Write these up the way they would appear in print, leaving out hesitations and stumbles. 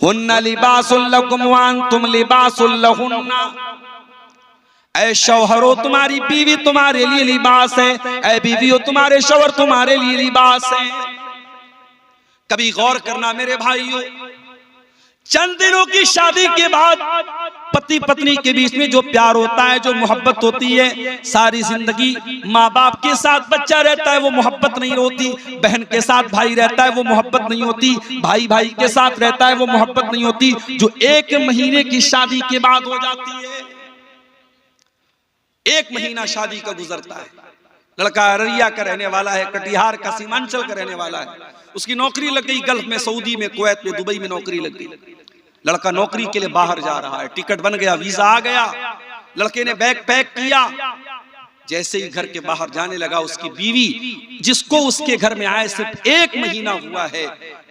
हुन्ना लिबासुल लकुम व अंतुम लिबासुल लहुन्ना। ऐ शौहरो तुम्हारी बीवी तुम्हारे लिए लिबास है, ऐ बीवियों तुम्हारे शौहर तुम्हारे लिए लिबास है। कभी गौर करना मेरे भाइयों, चंद दिनों की शादी के बाद पति पत्नी के बीच में जो प्यार होता है, जो मोहब्बत होती है, सारी जिंदगी माँ बाप के साथ बच्चा रहता है वो मोहब्बत नहीं होती, बहन के साथ भाई रहता है वो मोहब्बत नहीं होती, भाई भाई के साथ रहता है वो मोहब्बत नहीं होती, जो 1 महीने की शादी के बाद हो जाती है। 1 महीना शादी का गुजरता है, लड़का अररिया का रहने वाला है, कटिहार का सीमांचल का रहने वाला है, उसकी नौकरी लग गई गल्फ में, सऊदी में, कुवैत में, दुबई में नौकरी लग गई। लड़का नौकरी के लिए बाहर जा रहा है, टिकट बन गया, वीजा आ गया, लड़के ने बैग पैक किया। जैसे ही घर के बाहर जाने लगा, उसकी बीवी, जिसको उसके घर में आए सिर्फ 1 महीना हुआ है,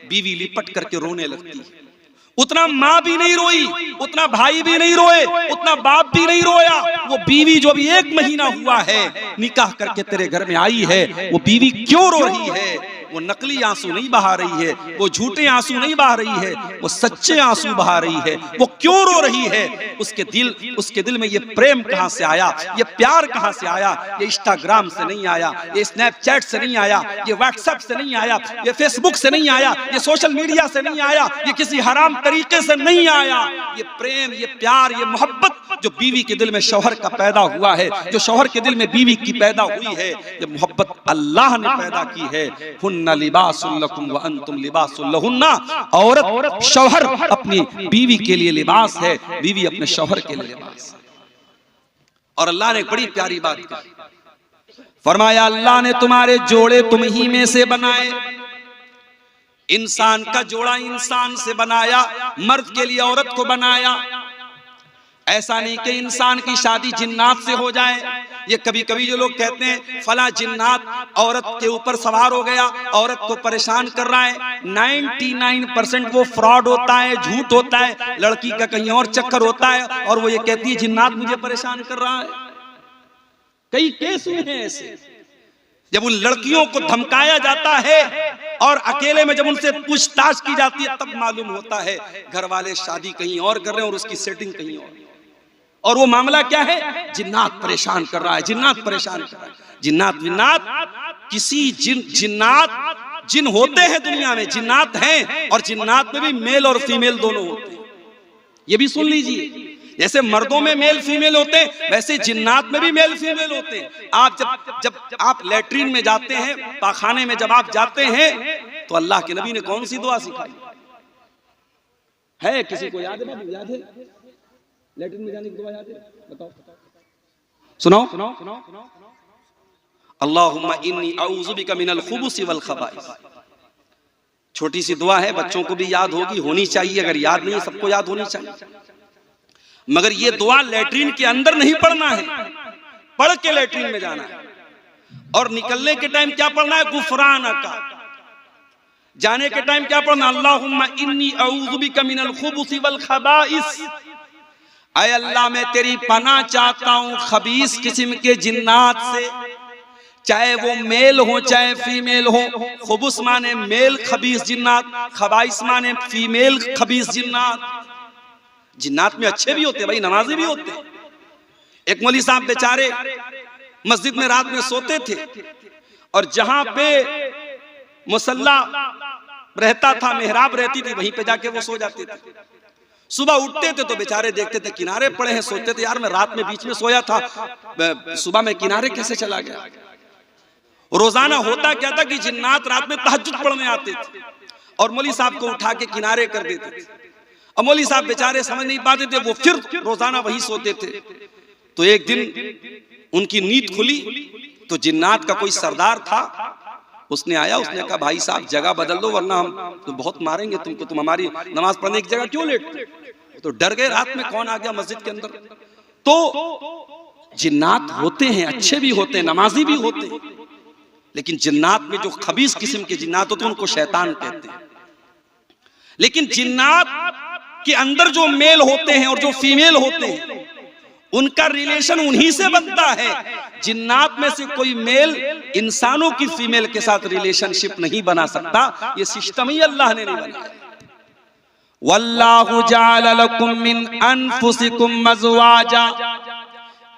बीवी लिपट करके रोने लगती है। उतना माँ भी नहीं रोई, उतना भाई भी नहीं रोए, उतना बाप भी नहीं रोया। वो बीवी जो भी 1 महीना हुआ है निकाह करके तेरे घर में आई है, वो बीवी क्यों रो रही है? वो नकली आंसू नहीं बहा रही है, वो झूठे आंसू नहीं बहा रही है, वो सच्चे आंसू बहा रही है। वो क्यों रो रही है? उसके दिल में ये प्रेम कहां से आया, ये प्यार कहां से आया? ये इंस्टाग्राम से नहीं आया, ये स्नैपचैट से नहीं आया, ये व्हाट्सएप से नहीं आया, ये फेसबुक से नहीं आया, ये सोशल मीडिया से नहीं आया, ये किसी हराम तरीके से नहीं आया। ये प्रेम, ये प्यार, ये मोहब्बत जो बीवी के दिल में शौहर का पैदा हुआ है, जो शौहर के दिल में बीवी की पैदा हुई है, ये मोहब्बत अल्लाह ने पैदा की है। हुन्ना लिबासुल लकुम व अंतुम लिबासुल लहुन्ना। औरत, शौहर अपनी बीवी के लिए लिबास है, बीवी अपने शौहर के लिए लिबास है। और अल्लाह ने एक बड़ी प्यारी बात कही, फरमाया अल्लाह ने तुम्हारे जोड़े तुम ही में से बनाए। इंसान का जोड़ा इंसान से बनाया, मर्द के लिए औरत को बनाया। ऐसा नहीं कि इंसान की शादी जिन्नात से हो जाए। ये कभी कभी जो लोग कहते हैं फला जिन्नात औरत के ऊपर सवार हो गया, औरत को परेशान कर रहा है, 99% वो फ्रॉड होता है, झूठ होता है, लड़की का कहीं और चक्कर होता है और वो ये कहती है जिन्नात मुझे परेशान कर रहा है। कई केस हुए हैं ऐसे, जब उन लड़कियों को धमकाया जाता है और अकेले में जब उनसे पूछताछ की जाती है तब मालूम होता है घर वाले शादी कहीं और कर रहे हैं और उसकी सेटिंग कहीं और वो मामला क्या है? जिन्नात परेशान कर रहा है, जिन्नात परेशान कर रहा है। जिन्नात विन्नात किसी जिन होते हैं दुनिया में, जिन्नात हैं, और जिन्नात में भी मेल और फीमेल दोनों होते हैं। ये भी सुन लीजिए, जैसे मर्दों में मेल फीमेल होते हैं वैसे जिन्नात में भी मेल फीमेल होते हैं। आप जब आप लैट्रिन में जाते हैं, पाखाने में जब आप जाते हैं, तो अल्लाह के नबी ने कौन सी दुआ सिखाई है? किसी को याद है? बाबू याद है? लैट्रिन में जाने की दुआ याद है? बताओ, सुनाओ। अल्लाहुम्मा इन्नी अऊज़ु बिका मिनल खुबुसी वल खबाइस। छोटी सी दुआ है, बच्चों को भी याद होनी चाहिए। अगर याद नहीं है, सबको याद होनी चाहिए। मगर ये दुआ लैट्रिन के अंदर नहीं पढ़ना है, पढ़ के लैट्रिन में जाना है। और निकलने के टाइम क्या पढ़ना है? गुफरानका। जाने के टाइम क्या पढ़ना? अल्लाहुम्मा इन्नी अऊज़ु बिका मिनल खुबुसी वल खबाइस। ऐ अल्लाह मैं तेरी पनाह चाहता हूं खबीस किस्म के जिन्नात से, चाहे वो मेल हो चाहे फीमेल हो। खुबुस माने मेल खबीस जिन्नात, खबाइस माने फीमेल खबीस जिन्नात। जिन्नात में अच्छे भी होते भाई, नमाजी भी होते। एक मौलवी साहब बेचारे मस्जिद में रात में सोते थे और जहां पे मुसल्ला रहता था, मेहराब रहती थी, वहीं पे जाके वो सो जाते थे। सुबह उठते थे तो बेचारे देखते थे किनारे पड़े हैं, सोचते थे यार मैं रात में बीच में सोया था, सुबह में किनारे कैसे चला गया। रोजाना होता क्या था कि जिन्नात रात में तहज्जुद पढ़ने आते थे और मौलवी साहब को उठा के किनारे कर देते थे। और मौलवी साहब बेचारे समझ नहीं पाते थे, वो फिर रोजाना वही सोते थे। तो एक दिन उनकी नींद खुली तो जिन्नात का कोई सरदार था, उसने आया, उसने कहा भाई साहब जगह बदल दो वरना हम तो बहुत मारेंगे तुमको, तुम हमारी नमाज पढ़ने की जगह क्यों लेटते? तो डर गए, रात में कौन आ गया मस्जिद के अंदर। तो जिन्नात होते हैं, अच्छे भी होते हैं, नमाजी भी होते हैं, लेकिन जिन्नात में जो खबीस किस्म के जिन्नात होते हैं उनको शैतान कहते हैं। लेकिन जिन्नात के अंदर जो मेल होते हैं और जो फीमेल होते हैं उनका रिलेशन उन्हीं से बनता है। जिन्नात में से कोई मेल इंसानों की फीमेल के साथ रिलेशनशिप नहीं बना सकता, ये सिस्टम ही अल्लाह ने नहीं बनाया। वल्लाहु जअल लकुम मिन अनफुसिकुम अज़वाजा,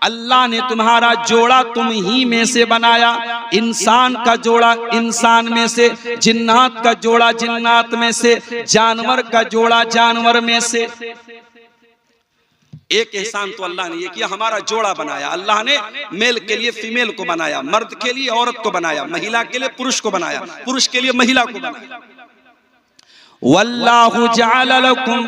अल्लाह ने तुम्हारा जोड़ा तुम ही में से बनाया, इंसान का जोड़ा इंसान में से, जिन्नात का जोड़ा जिन्नात में से, जानवर का जोड़ा जानवर में से। एक एहसान तो अल्लाह ने ये किया, हमारा जोड़ा बनाया। अल्लाह ने मेल के लिए फीमेल को बनाया, मर्द के लिए औरत को बनाया, महिला के लिए पुरुष को बनाया, पुरुष के लिए महिला को बनाया। वल्लाहु जअल लकुम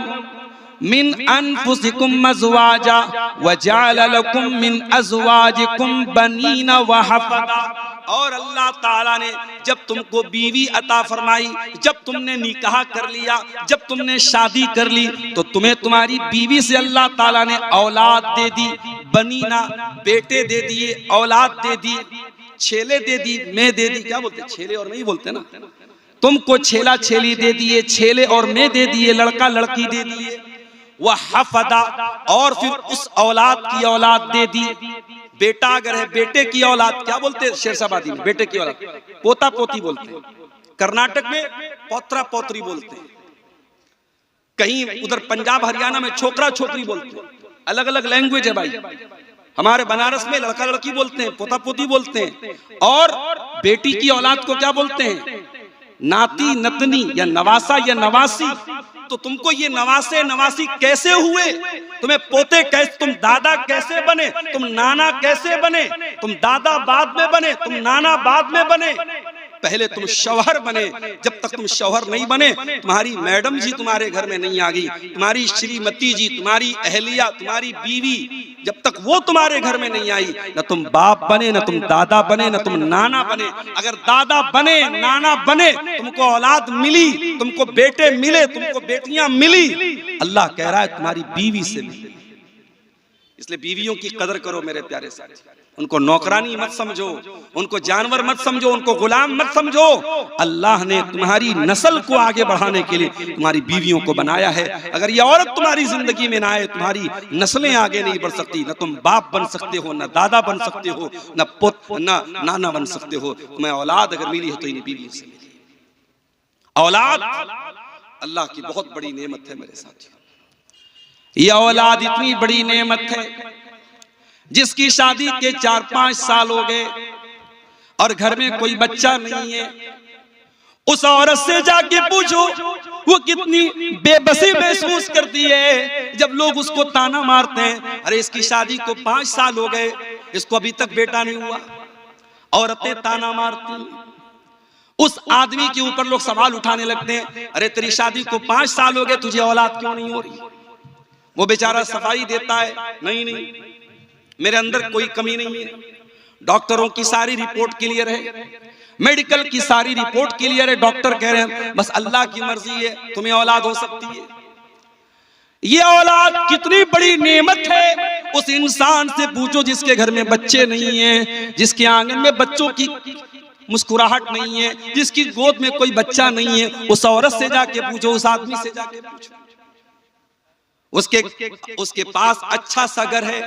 मिन अनफुसिकुम अज़वाजा व जअल लकुम मिन अज़वाजिकुम बनीना व हफ़दा, और अल्लाह ताला ने जब तुमको बीवी अता फरमाई, जब तुमने निकाह कर लिया, जब तुमने शादी कर ली, तो तुम्हें तुम्हारी बीवी से अल्लाह ताला ने औलाद दे दी, बनीना बेटे दे दिए, औलाद दे दी, छेले दे दी, मैं दे दी। क्या बोलते, छेले और मैं बोलते ना। तुमको छेला छेली दे दिए, छेले और मैं दे दिए, लड़का लड़की दे दिए। वह हफदा, और फिर उस औलाद की औलाद दे दी। बेटा अगर है, बेटे की औलाद क्या बोलते हैं शेरशाबादी में, बेटे की औलाद पोता पोती बोलते हैं। कर्नाटक में पौत्रा पौत्री बोलते हैं, कहीं उधर पंजाब हरियाणा में छोकरा छोकरी बोलते हैं। अलग अलग लैंग्वेज है भाई। हमारे बनारस में लड़का लड़की बोलते हैं, पोता पोती बोलते हैं। और बेटी की औलाद को क्या बोलते हैं, नाती नतनी या नवासा या नवासी। तो तुमको ये नवासे नवासी कैसे हुए, तुम्हें पोते कैसे, तुम दादा कैसे बने, तुम नाना कैसे बने, तुम दादा बाद में बने, तुम नाना बाद में बने, पहले तुम शौहर बने। जब तक तुम शौहर नहीं बने, तुम्हारी मैडम जी तुम्हारे घर में नहीं आ गई, तुम्हारी श्रीमती जी, तुम्हारी अहलिया, तुम्हारी बीवी, जब तक वो तुम्हारे घर में नहीं आई, न तुम बाप बने, न तुम दादा बने, न तुम नाना बने। अगर दादा बने, नाना बने, तुमको औलाद मिली, तुमको बेटे मिले, तुमको बेटियां मिली, अल्लाह कह रहा है तुम्हारी बीवी से मिली। इसलिए बीवियों की कदर करो मेरे प्यारे साथी। उनको नौकरानी मत समझो, उनको जानवर मत समझो, उनको गुलाम मत समझो। अल्लाह ने तुम्हारी नस्ल को आगे बढ़ाने के लिए तुम्हारी बीवियों को बनाया है। अगर ये औरत तुम्हारी जिंदगी में ना आए, तुम्हारी नस्लें आगे नहीं बढ़ सकती। न तुम बाप बन सकते हो, न दादा बन सकते हो, न पुत्र न नाना बन सकते हो। तुम्हें औलाद अगर मिली है तो इन बीवी से मिली। औलाद अल्लाह की बहुत बड़ी नेमत है मेरे साथियों। यह औलाद इतनी बड़ी नेमत है, जिसकी शादी के 4-5 साल हो गए और घर में कोई बच्चा नहीं है, उस औरत से जाके पूछो वो कितनी बेबसी महसूस करती है जब लोग उसको ताना मारते हैं, अरे इसकी शादी को 5 साल हो गए, इसको अभी तक बेटा नहीं हुआ। औरतें ताना मारती, उस आदमी के ऊपर लोग सवाल उठाने लगते हैं, अरे तेरी शादी को 5 साल हो गए, तुझे औलाद क्यों नहीं हो रही। वो बेचारा सफाई देता है, नहीं मेरे अंदर कोई कमी नहीं है, डॉक्टरों की सारी रिपोर्ट क्लियर है, मेडिकल की सारी रिपोर्ट क्लियर है, डॉक्टर कह रहे हैं बस अल्लाह की मर्जी है, तुम्हें औलाद हो सकती है। ये औलाद कितनी बड़ी नेमत है। उस इंसान से पूछो जिसके घर में बच्चे नहीं हैं, जिसके आंगन में बच्चों की मुस्कुराहट नहीं है, जिसकी गोद में कोई बच्चा नहीं है, उस औरत से जाके पूछो, उस आदमी से जाके पूछो। उसके पास अच्छा सा घर है,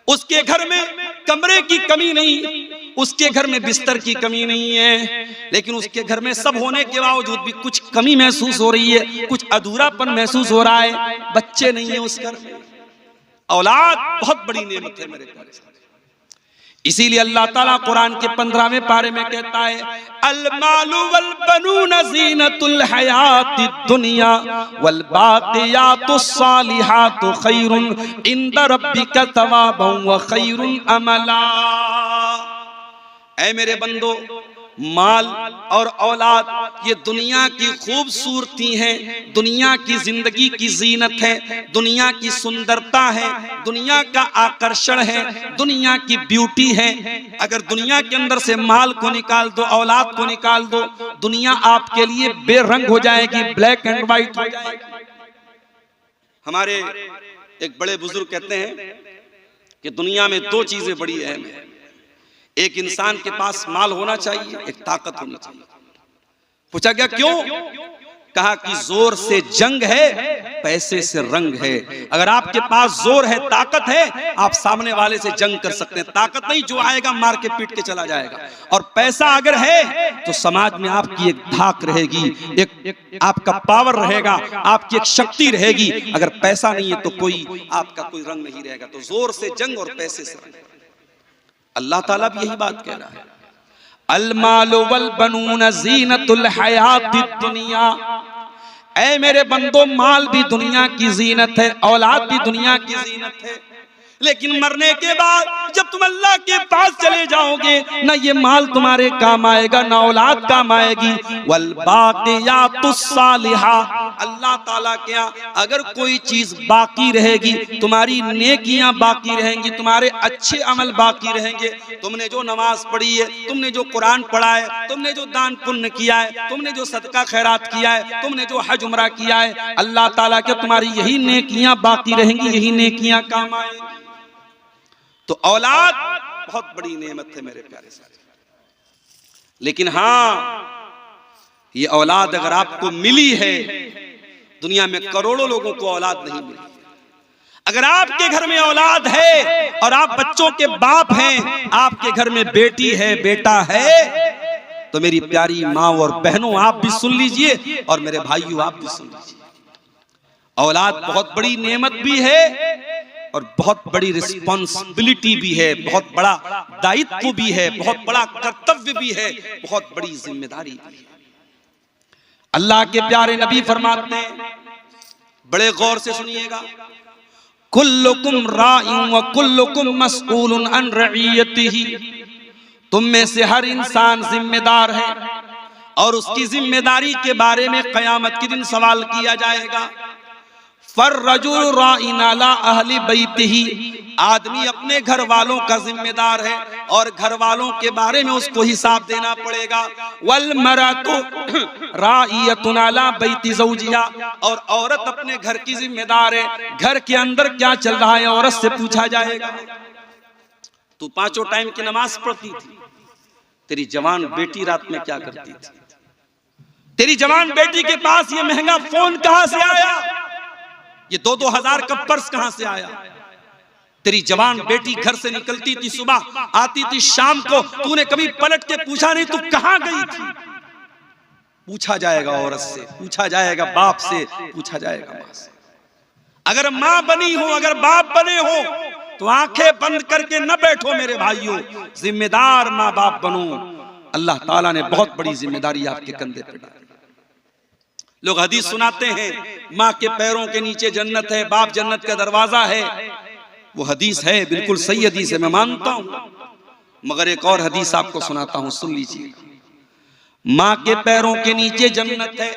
उसके घर में कमरे की कमी नहीं, उसके घर में बिस्तर की कमी नहीं है, लेकिन उसके घर में सब होने के बावजूद भी कुछ कमी महसूस हो रही है, कुछ अधूरापन महसूस हो रहा है, बच्चे नहीं है उस घर में। औलाद बहुत बड़ी नेमत है मेरे प्यारे साथी। इसीलिए अल्लाह ताला कुरान के 15वें पारे में कहता है, अल मालु वल बनून ज़ीनतुल हयातिद दुनिया वल बाक़ियातुस सालिहातु खैरुन इंद रब्बिका सवाबन व खैरुन अमला। ऐ मेरे बंदो, माल और औलाद ये दुनिया की खूबसूरती है, दुनिया की जिंदगी की जीनत है, दुनिया की सुंदरता है, दुनिया का आकर्षण है, दुनिया की ब्यूटी है। अगर दुनिया के अंदर से माल को निकाल दो, औलाद को निकाल दो, दुनिया आपके लिए बेरंग हो जाएगी, ब्लैक एंड व्हाइट हो जाएगी। हमारे एक बड़े बुजुर्ग कहते हैं कि दुनिया में 2 चीजें बड़ी अहम है, एक इंसान के पास माल होना चाहिए, एक ताकत होनी चाहिए। पूछा गया क्यों? कहा कि जोर से जंग है पैसे से रंग है। अगर आपके पास जोर है, ताकत है, आप सामने वाले से जंग कर सकते हैं। ताकत नहीं, जो आएगा मार के पीट के चला जाएगा। और पैसा अगर है तो समाज में आपकी एक धाक रहेगी, एक आपका पावर रहेगा, आपकी एक शक्ति रहेगी। अगर पैसा नहीं है तो कोई आपका कोई रंग नहीं रहेगा। तो जोर से जंग और पैसे से रंग। अल्लाह ताला भी यही बात कह रहा है, अल मालु वल बनून ज़ीनतुल हयातिद दुनिया। ऐ मेरे बंदो, माल भी दुनिया की जीनत है, औलाद भी दुनिया की जीनत है, लेकिन मरने के बाद जब तुम अल्लाह के पास चले जाओगे, ना ये माल तुम्हारे काम आएगा, ना औलाद काम आएगी। वल बाक़ियातुस सालिहा, अल्लाह ताला के यहाँ अगर कोई चीज बाकी रहेगी, तुम्हारी नेकियां बाकी रहेंगी, तुम्हारे अच्छे अमल बाकी रहेंगे। तुमने जो नमाज पढ़ी है, तुमने जो कुरान पढ़ा है, तुमने जो दान पुण्य किया है, तुमने जो सदका खैरात किया है, तुमने जो हज उमरा किया है, अल्लाह ताला के तुम्हारी यही नेकियां बाकी रहेंगी, यही नेकियां काम आएंगी। तो औलाद बहुत बड़ी नेमत है मेरे प्यारे साथी। लेकिन हाँ, ये औलाद अगर आपको मिली है, दुनिया में करोड़ों लोगों को औलाद नहीं मिली। अगर आपके घर में औलाद है और आप बच्चों के बाप हैं, आपके घर में बेटी है, बेटा है, तो मेरी प्यारी माँ और बहनों, आप भी सुन लीजिए और मेरे भाइयों आप भी सुन लीजिए। औलाद बहुत बड़ी नेमत भी है और बहुत बड़ी रिस्पॉन्सिबिलिटी भी है, बहुत बड़ा दायित्व भी है, बहुत बड़ा कर्तव्य भी है, बहुत बड़ी जिम्मेदारी भी है। अल्लाह के प्यारे नबी फरमाते हैं, बड़े गौर से सुनिएगा, कुल्लुकुम राइउन व कुल्लुकुम मसऊलुन अन रइयतिही। तुम में से हर इंसान जिम्मेदार है और उसकी जिम्मेदारी के बारे में क़यामत के दिन सवाल किया जाएगा। फर्रजुल राइन अला अहली बैतिही, आदमी अपने घर वालों का जिम्मेदार है और घर वालों के बारे में उसको हिसाब देना पड़ेगा। वल मरातु राइयतुन अला बैति ज़ौजिहा, और औरत अपने घर की जिम्मेदार है, घर के अंदर क्या चल रहा है औरत से पूछा जाएगा। तू पांचों टाइम की नमाज पढ़ती थी, तेरी जवान बेटी रात में क्या करती थी? तेरी जवान बेटी के पास ये महंगा फोन कहां से आया? ये 2-2 हजार का पर्स कहां से आया? तेरी जवान बेटी घर से निकलती थी, सुबह आती थी, शाम को तूने कभी पलट के पूछा नहीं तू कहां गई थी? पूछा जाएगा औरत से, पूछा जाएगा बाप से, पूछा जाएगा मां से। अगर मां बनी हो, अगर बाप बने हो, तो आंखें बंद करके न बैठो मेरे भाइयों, जिम्मेदार मां बाप बनो। अल्लाह ताला ने बहुत बड़ी जिम्मेदारी आपके कंधे पे डाली। लोग हदीस सुनाते हैं, माँ के पैरों के नीचे जन्नत है, बाप जन्नत का दरवाजा है। वो हदीस है, बिल्कुल सही हदीस है, मैं मानता हूं। मगर एक और हदीस आपको सुनाता हूं, सुन लीजिए। माँ के पैरों के नीचे जन्नत है,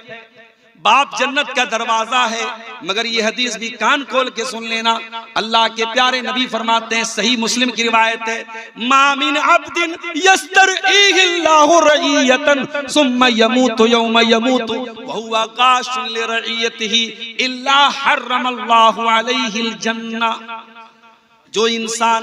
बाप जन्नत का दरवाजा है। मगर ये हदीस भी कान खोल के सुन लेना। अल्लाह के प्यारे नबी फरमाते हैं, सही मुस्लिम की रिवायत है, मा मिन अब्दिन यस्तरईहिल्लाहु रईयतन सुम्मा यमूतु यौमा यमूतु व हुवा काशुन लिरईयतिही इल्ला हर्रमल्लाहु अलैहिल जन्ना। जो इंसान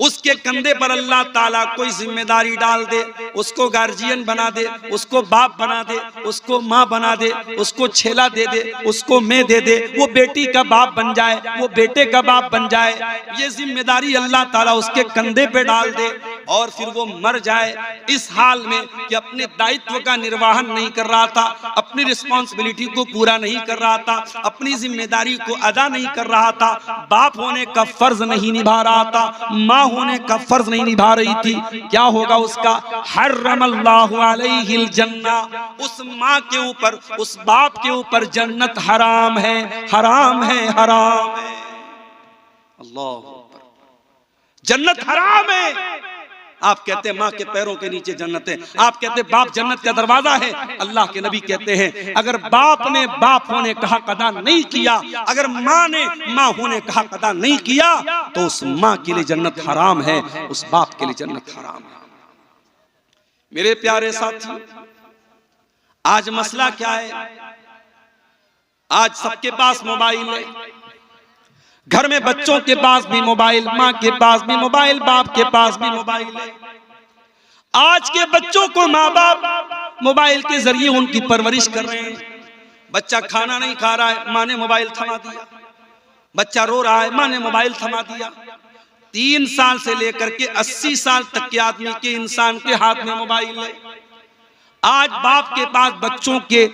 उसके कंधे पर अल्लाह ताला कोई जिम्मेदारी डाल दे, उसको गार्जियन बना दे, उसको बाप बना दे, उसको माँ बना दे, उसको छेला दे दे, उसको मैं दे दे, वो बेटी का बाप बन जाए, वो बेटे का बाप बन जाए, ये जिम्मेदारी अल्लाह ताला उसके कंधे पे डाल दे और फिर वो मर जाए इस हाल में कि अपने दायित्व का निर्वहन नहीं कर रहा था, अपनी रिस्पॉन्सिबिलिटी को पूरा नहीं कर रहा था, अपनी जिम्मेदारी को अदा नहीं कर रहा था, बाप होने का फर्ज नहीं निभा रहा था, माँ होने का फर्ज नहीं निभा रही थी, क्या होगा उसका? हर्रमल्लाहु अलैहिल जन्ना। उस माँ के ऊपर, उस बाप के ऊपर जन्नत हराम है, हराम है, हराम है। अल्लाह, जन्नत हराम है। आप कहते हैं माँ के पैरों के नीचे जन्नत है, आप कहते हैं बाप जन्नत का दरवाजा है। अल्लाह के नबी कहते हैं, अगर बाप ने बाप होने का हक अदा नहीं किया, अगर माँ ने माँ होने का हक अदा नहीं किया, तो उस माँ के लिए जन्नत हराम है, उस बाप के लिए जन्नत हराम है। मेरे प्यारे साथियों, आज मसला क्या है? आज सबके पास मोबाइल है, घर में बच्चों के पास भी मोबाइल, माँ के पास भी मोबाइल, बाप के पास भी मोबाइल है। आज के बच्चों को माँ बाप मोबाइल के जरिए उनकी परवरिश कर रहे हैं। बच्चा खाना नहीं खा रहा है, माँ ने मोबाइल थमा दिया। बच्चा रो रहा है, माँ ने मोबाइल थमा दिया। 3 साल से लेकर के 80 साल तक के आदमी के, इंसान के हाथ में मोबाइल है। आज बाप के पास बच्चों के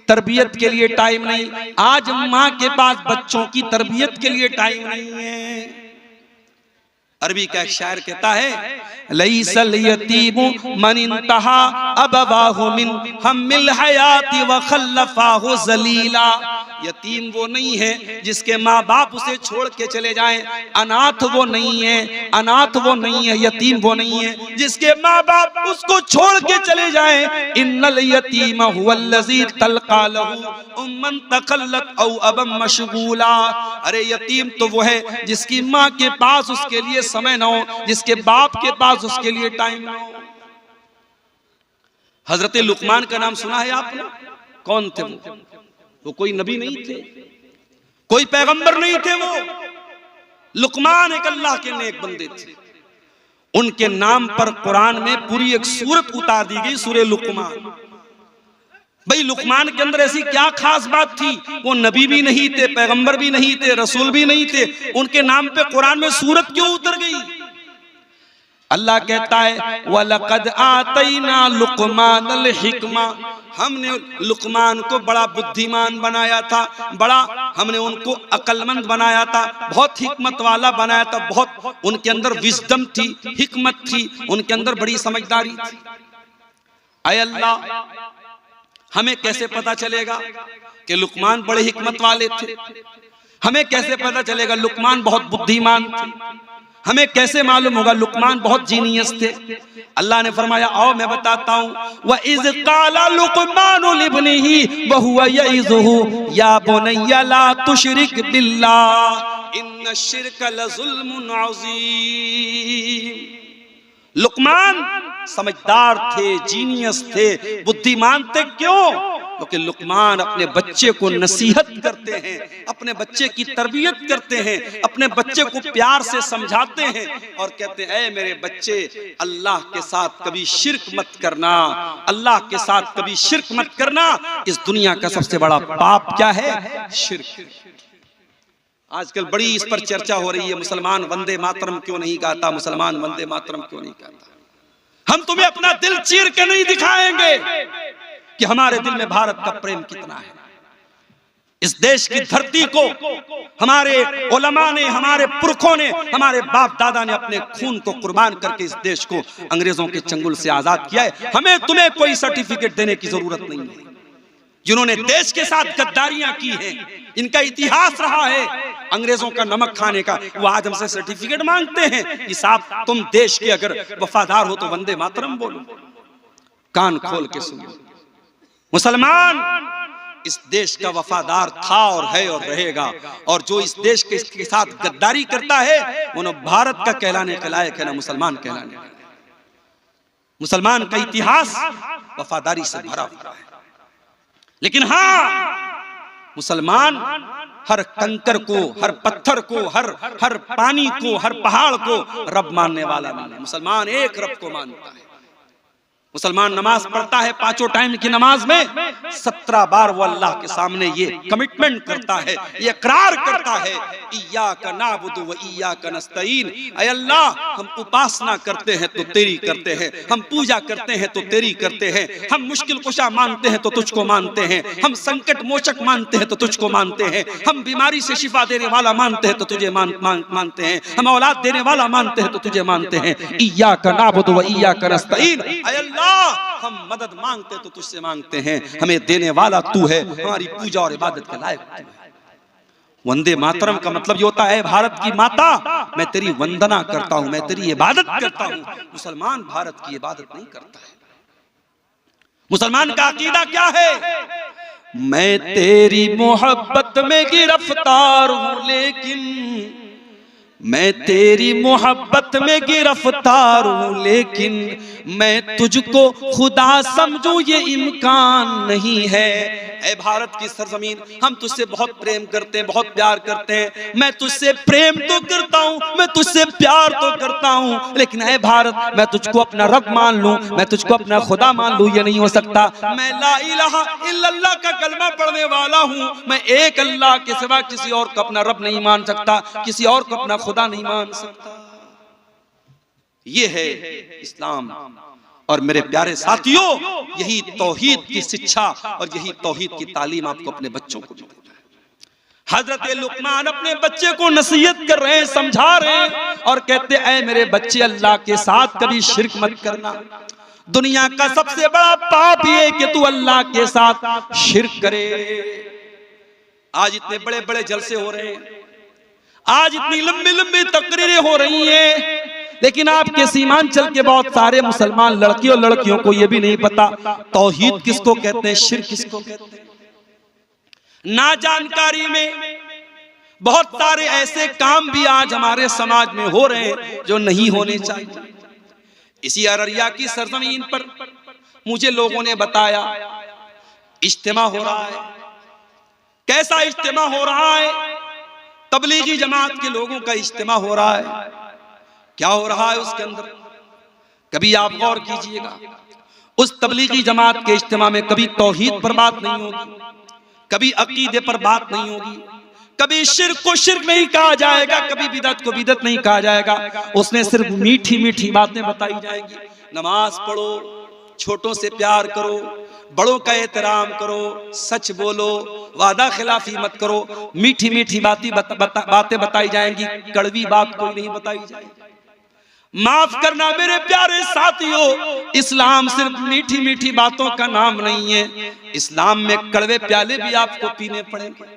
तरबियत के लिए टाइम नहीं, आज माँ के पास बच्चों की तरबियत के लिए टाइम नहीं है। अरबी का एक शायर कहता है, लईसल यतीमु मन इंतहा अबवाहु मिन हम्मिल हयाती व खल्लफाहु जलीला। यतीम वो नहीं है जिसके माँ बाप उसे छोड़ के चले जाएं, अनाथ वो नहीं है, अनाथ वो नहीं है, यतीम वो नहीं है जिसके माँ बाप उसको छोड़ के चले जाएं। इन्नल यतीम हुवल्लज़ी तल्का लहू उम्मन तकल्लत औ अबम मशगूला। अरे यतीम तो वो है जिसकी माँ के पास उसके लिए समय न हो, जिसके बाप के पास उसके लिए टाइम न हो। हजरत लुकमान का नाम सुना है आपने? कौन थे वो कोई नबी नहीं थे, कोई पैगंबर नहीं थे। वो लुकमान एक अल्लाह के नेक बंदे थे। उनके नाम पर कुरान में पूरी एक सूरत उतार दी गई, सूरे लुकमान। भाई लुकमान के अंदर ऐसी क्या खास बात थी? वो नबी भी नहीं थे, पैगंबर भी नहीं थे, रसूल भी नहीं थे, उनके नाम पे कुरान में सूरत क्यों उतर गई? अल्लाह कहता है, वलक़द आतैना लुकमानल हिकमा, हमने लुकमान को बड़ा बुद्धिमान बनाया था, बड़ा हमने उनको अक्लमंद बनाया था, बहुत हिकमत वाला बनाया था, बहुत उनके अंदर विजडम थी, हिकमत थी, उनके अंदर बड़ी समझदारी थी। ऐ अल्लाह, हमें कैसे पता चलेगा कि लुकमान बड़े हिकमत वाले थे? हमें कैसे पता चलेगा लुकमान बहुत बुद्धिमान थे? हमें कैसे मालूम होगा लुकमान बहुत जीनियस थे? अल्लाह ने फरमाया, आओ मैं बताता हूँ। व इज़ क़ाला लुक़मानु लिब्निही व हुवा यइज़ुहु या बुनय्या ला तुशरिक बिल्लाह इन्नश्शिर्क लज़ुल्मुन अज़ीम। लुकमान समझदार थे, जीनियस थे, बुद्धिमान थे। क्यों? क्योंकि लुकमान अपने बच्चे को नसीहत करते हैं, अपने बच्चे की तरबियत करते हैं, अपने बच्चे को प्यार से समझाते हैं और कहते हैं, ऐ मेरे बच्चे, अल्लाह के साथ कभी शिर्क मत करना, अल्लाह के साथ कभी शिर्क मत करना। इस दुनिया का सबसे बड़ा पाप क्या है? शिर्क। आजकल बड़ी इस पर चर्चा हो रही है, मुसलमान वंदे मातरम क्यों नहीं गाता, मुसलमान वंदे मातरम क्यों नहीं गाता। हम तुम्हें अपना दिल चीर के नहीं दिखाएंगे कि हमारे दिल में भारत का प्रेम कितना है। इस देश की धरती को हमारे उलमा ने, हमारे पुरखों ने, हमारे बाप दादा ने अपने खून को कुर्बान करके इस देश को अंग्रेजों के चंगुल से आजाद किया है। हमें तुम्हें कोई सर्टिफिकेट देने की जरूरत नहीं है। जिन्होंने देश के साथ गद्दारियां की हैं, इनका इतिहास रहा है अंग्रेजों का नमक खाने का, वो आज हमसे सर्टिफिकेट मांगते हैं कि साहब तुम देश के अगर वफादार हो तो वंदे मातरम बोलो। कान खोल के सुनो, मुसलमान इस देश का वफादार था और है और रहेगा, और जो इस देश के साथ गद्दारी करता है वो न भारत का कहलाने के लायक है, ना मुसलमान कहलाने का। मुसलमान का इतिहास वफादारी से भरा हुआ है। लेकिन हाँ, मुसलमान हर कंकर को, हर पत्थर को, हर पानी को, हर पहाड़ को रब मानने वाला नहीं है। मुसलमान एक रब को मानता है। मुसलमान नमाज पढ़ता है, 5 टाइम की नमाज में 17 बार वो अल्लाह के सामने ये कमिटमेंट करता है, ये इकरार करता है, इय्याका नअबुदु व इय्याका नस्तईन। ऐ अल्लाह, हम उपासना करते हैं तो तेरी करते हैं, हम पूजा करते हैं तो तेरी करते हैं, हम मुश्किल कुशा मानते हैं तो तुझको मानते हैं, हम संकट मोचक मानते हैं तो तुझको मानते हैं, हम बीमारी से शिफा देने वाला मानते हैं तो तुझे मानते हैं, हम औलाद देने वाला मानते हैं तो तुझे मानते हैं। इय्याका नअबुदु व इय्याका नस्तईन। ऐ अल्लाह, हम मदद मांगते तो तुझसे मांगते हैं, हमें देने वाला तू है, हमारी पूजा और इबादत के लायक तू है। वंदे मातरम का मतलब ये होता है, भारत की माता मैं तेरी वंदना करता हूं, मैं तेरी इबादत करता हूं। मुसलमान भारत की इबादत नहीं करता है। मुसलमान का अकीदा क्या है? मैं तेरी मोहब्बत में गिरफ्तार हूं, लेकिन मैं तेरी मोहब्बत में गिरफ्तार हूँ, लेकिन मैं तुझको खुदा समझूं ये इम्कान नहीं है। ऐ भारत की सरजमीन, हम तुझसे बहुत प्रेम करते हैं, बहुत प्यार करते हैं। मैं तुझसे प्रेम तो करता हूँ, मैं तुझसे प्यार तो करता हूँ, लेकिन ऐ भारत, मैं तुझको अपना रब मान लूं, मैं तुझको अपना खुदा मान लूं, ये नहीं हो सकता। मैं ला इलाहा इल्लल्लाह का कलमा पढ़ने वाला हूँ, मैं एक अल्लाह के सिवा किसी और को अपना रब नहीं मान सकता, किसी और को अपना खुदा नहीं मान सकता। ये है इस्लाम। और मेरे प्यारे साथियों, यही तौहीद की शिक्षा और यही तौहीद की तालीम आपको अपने बच्चों को देना है। हजरत लुकमान अपने बच्चे को नसीहत कर रहे हैं, समझा रहे हैं और कहते हैं, ऐ मेरे बच्चे, अल्लाह के साथ कभी शिर्क मत करना। दुनिया का सबसे बड़ा पाप ये कि तू अल्लाह के साथ शिर्क करे। आज इतने बड़े बड़े जलसे हो रहे हैं, आज इतनी लंबी लंबी तकरीरें हो रही हैं, लेकिन आपके सीमांचल के बहुत सारे मुसलमान लड़के और लड़कियों को यह भी नहीं पता तौहीद किसको कहते हैं, शिर्क किसको कहते हैं। ना जानकारी में बहुत सारे ऐसे काम भी आज हमारे समाज में हो रहे हैं जो नहीं होने चाहिए। इसी अररिया की सरजमीन पर मुझे लोगों ने बताया इज्तिमा हो रहा है। कैसा इज्तिमा हो रहा है? तबलीगी जमात के लोगों का इज्तिमा हो रहा है। क्या हो रहा है उसके अंदर? कभी आप गौर कीजिएगा, उस तबलीगी जमात के इज्तिमा में कभी तौहीद पर बात नहीं होगी, कभी अकीदे पर बात नहीं होगी, कभी शिर्क को शिर्क नहीं कहा जाएगा, कभी बिदअत को बिदअत नहीं कहा जाएगा। उसमें सिर्फ मीठी मीठी बातें बताई जाएंगी। नमाज पढ़ो, छोटों से प्यार करो, बड़ों का एहतराम करो, सच बोलो, वादा खिलाफी मत करो। मीठी मीठी बातें बताई जाएंगी, कड़वी बात कोई नहीं बताई जाएगी। माफ करना मेरे प्यारे साथियों, इस्लाम सिर्फ मीठी मीठी बातों का नाम नहीं है। इस्लाम में कड़वे प्याले भी आपको पीने पड़ेंगे।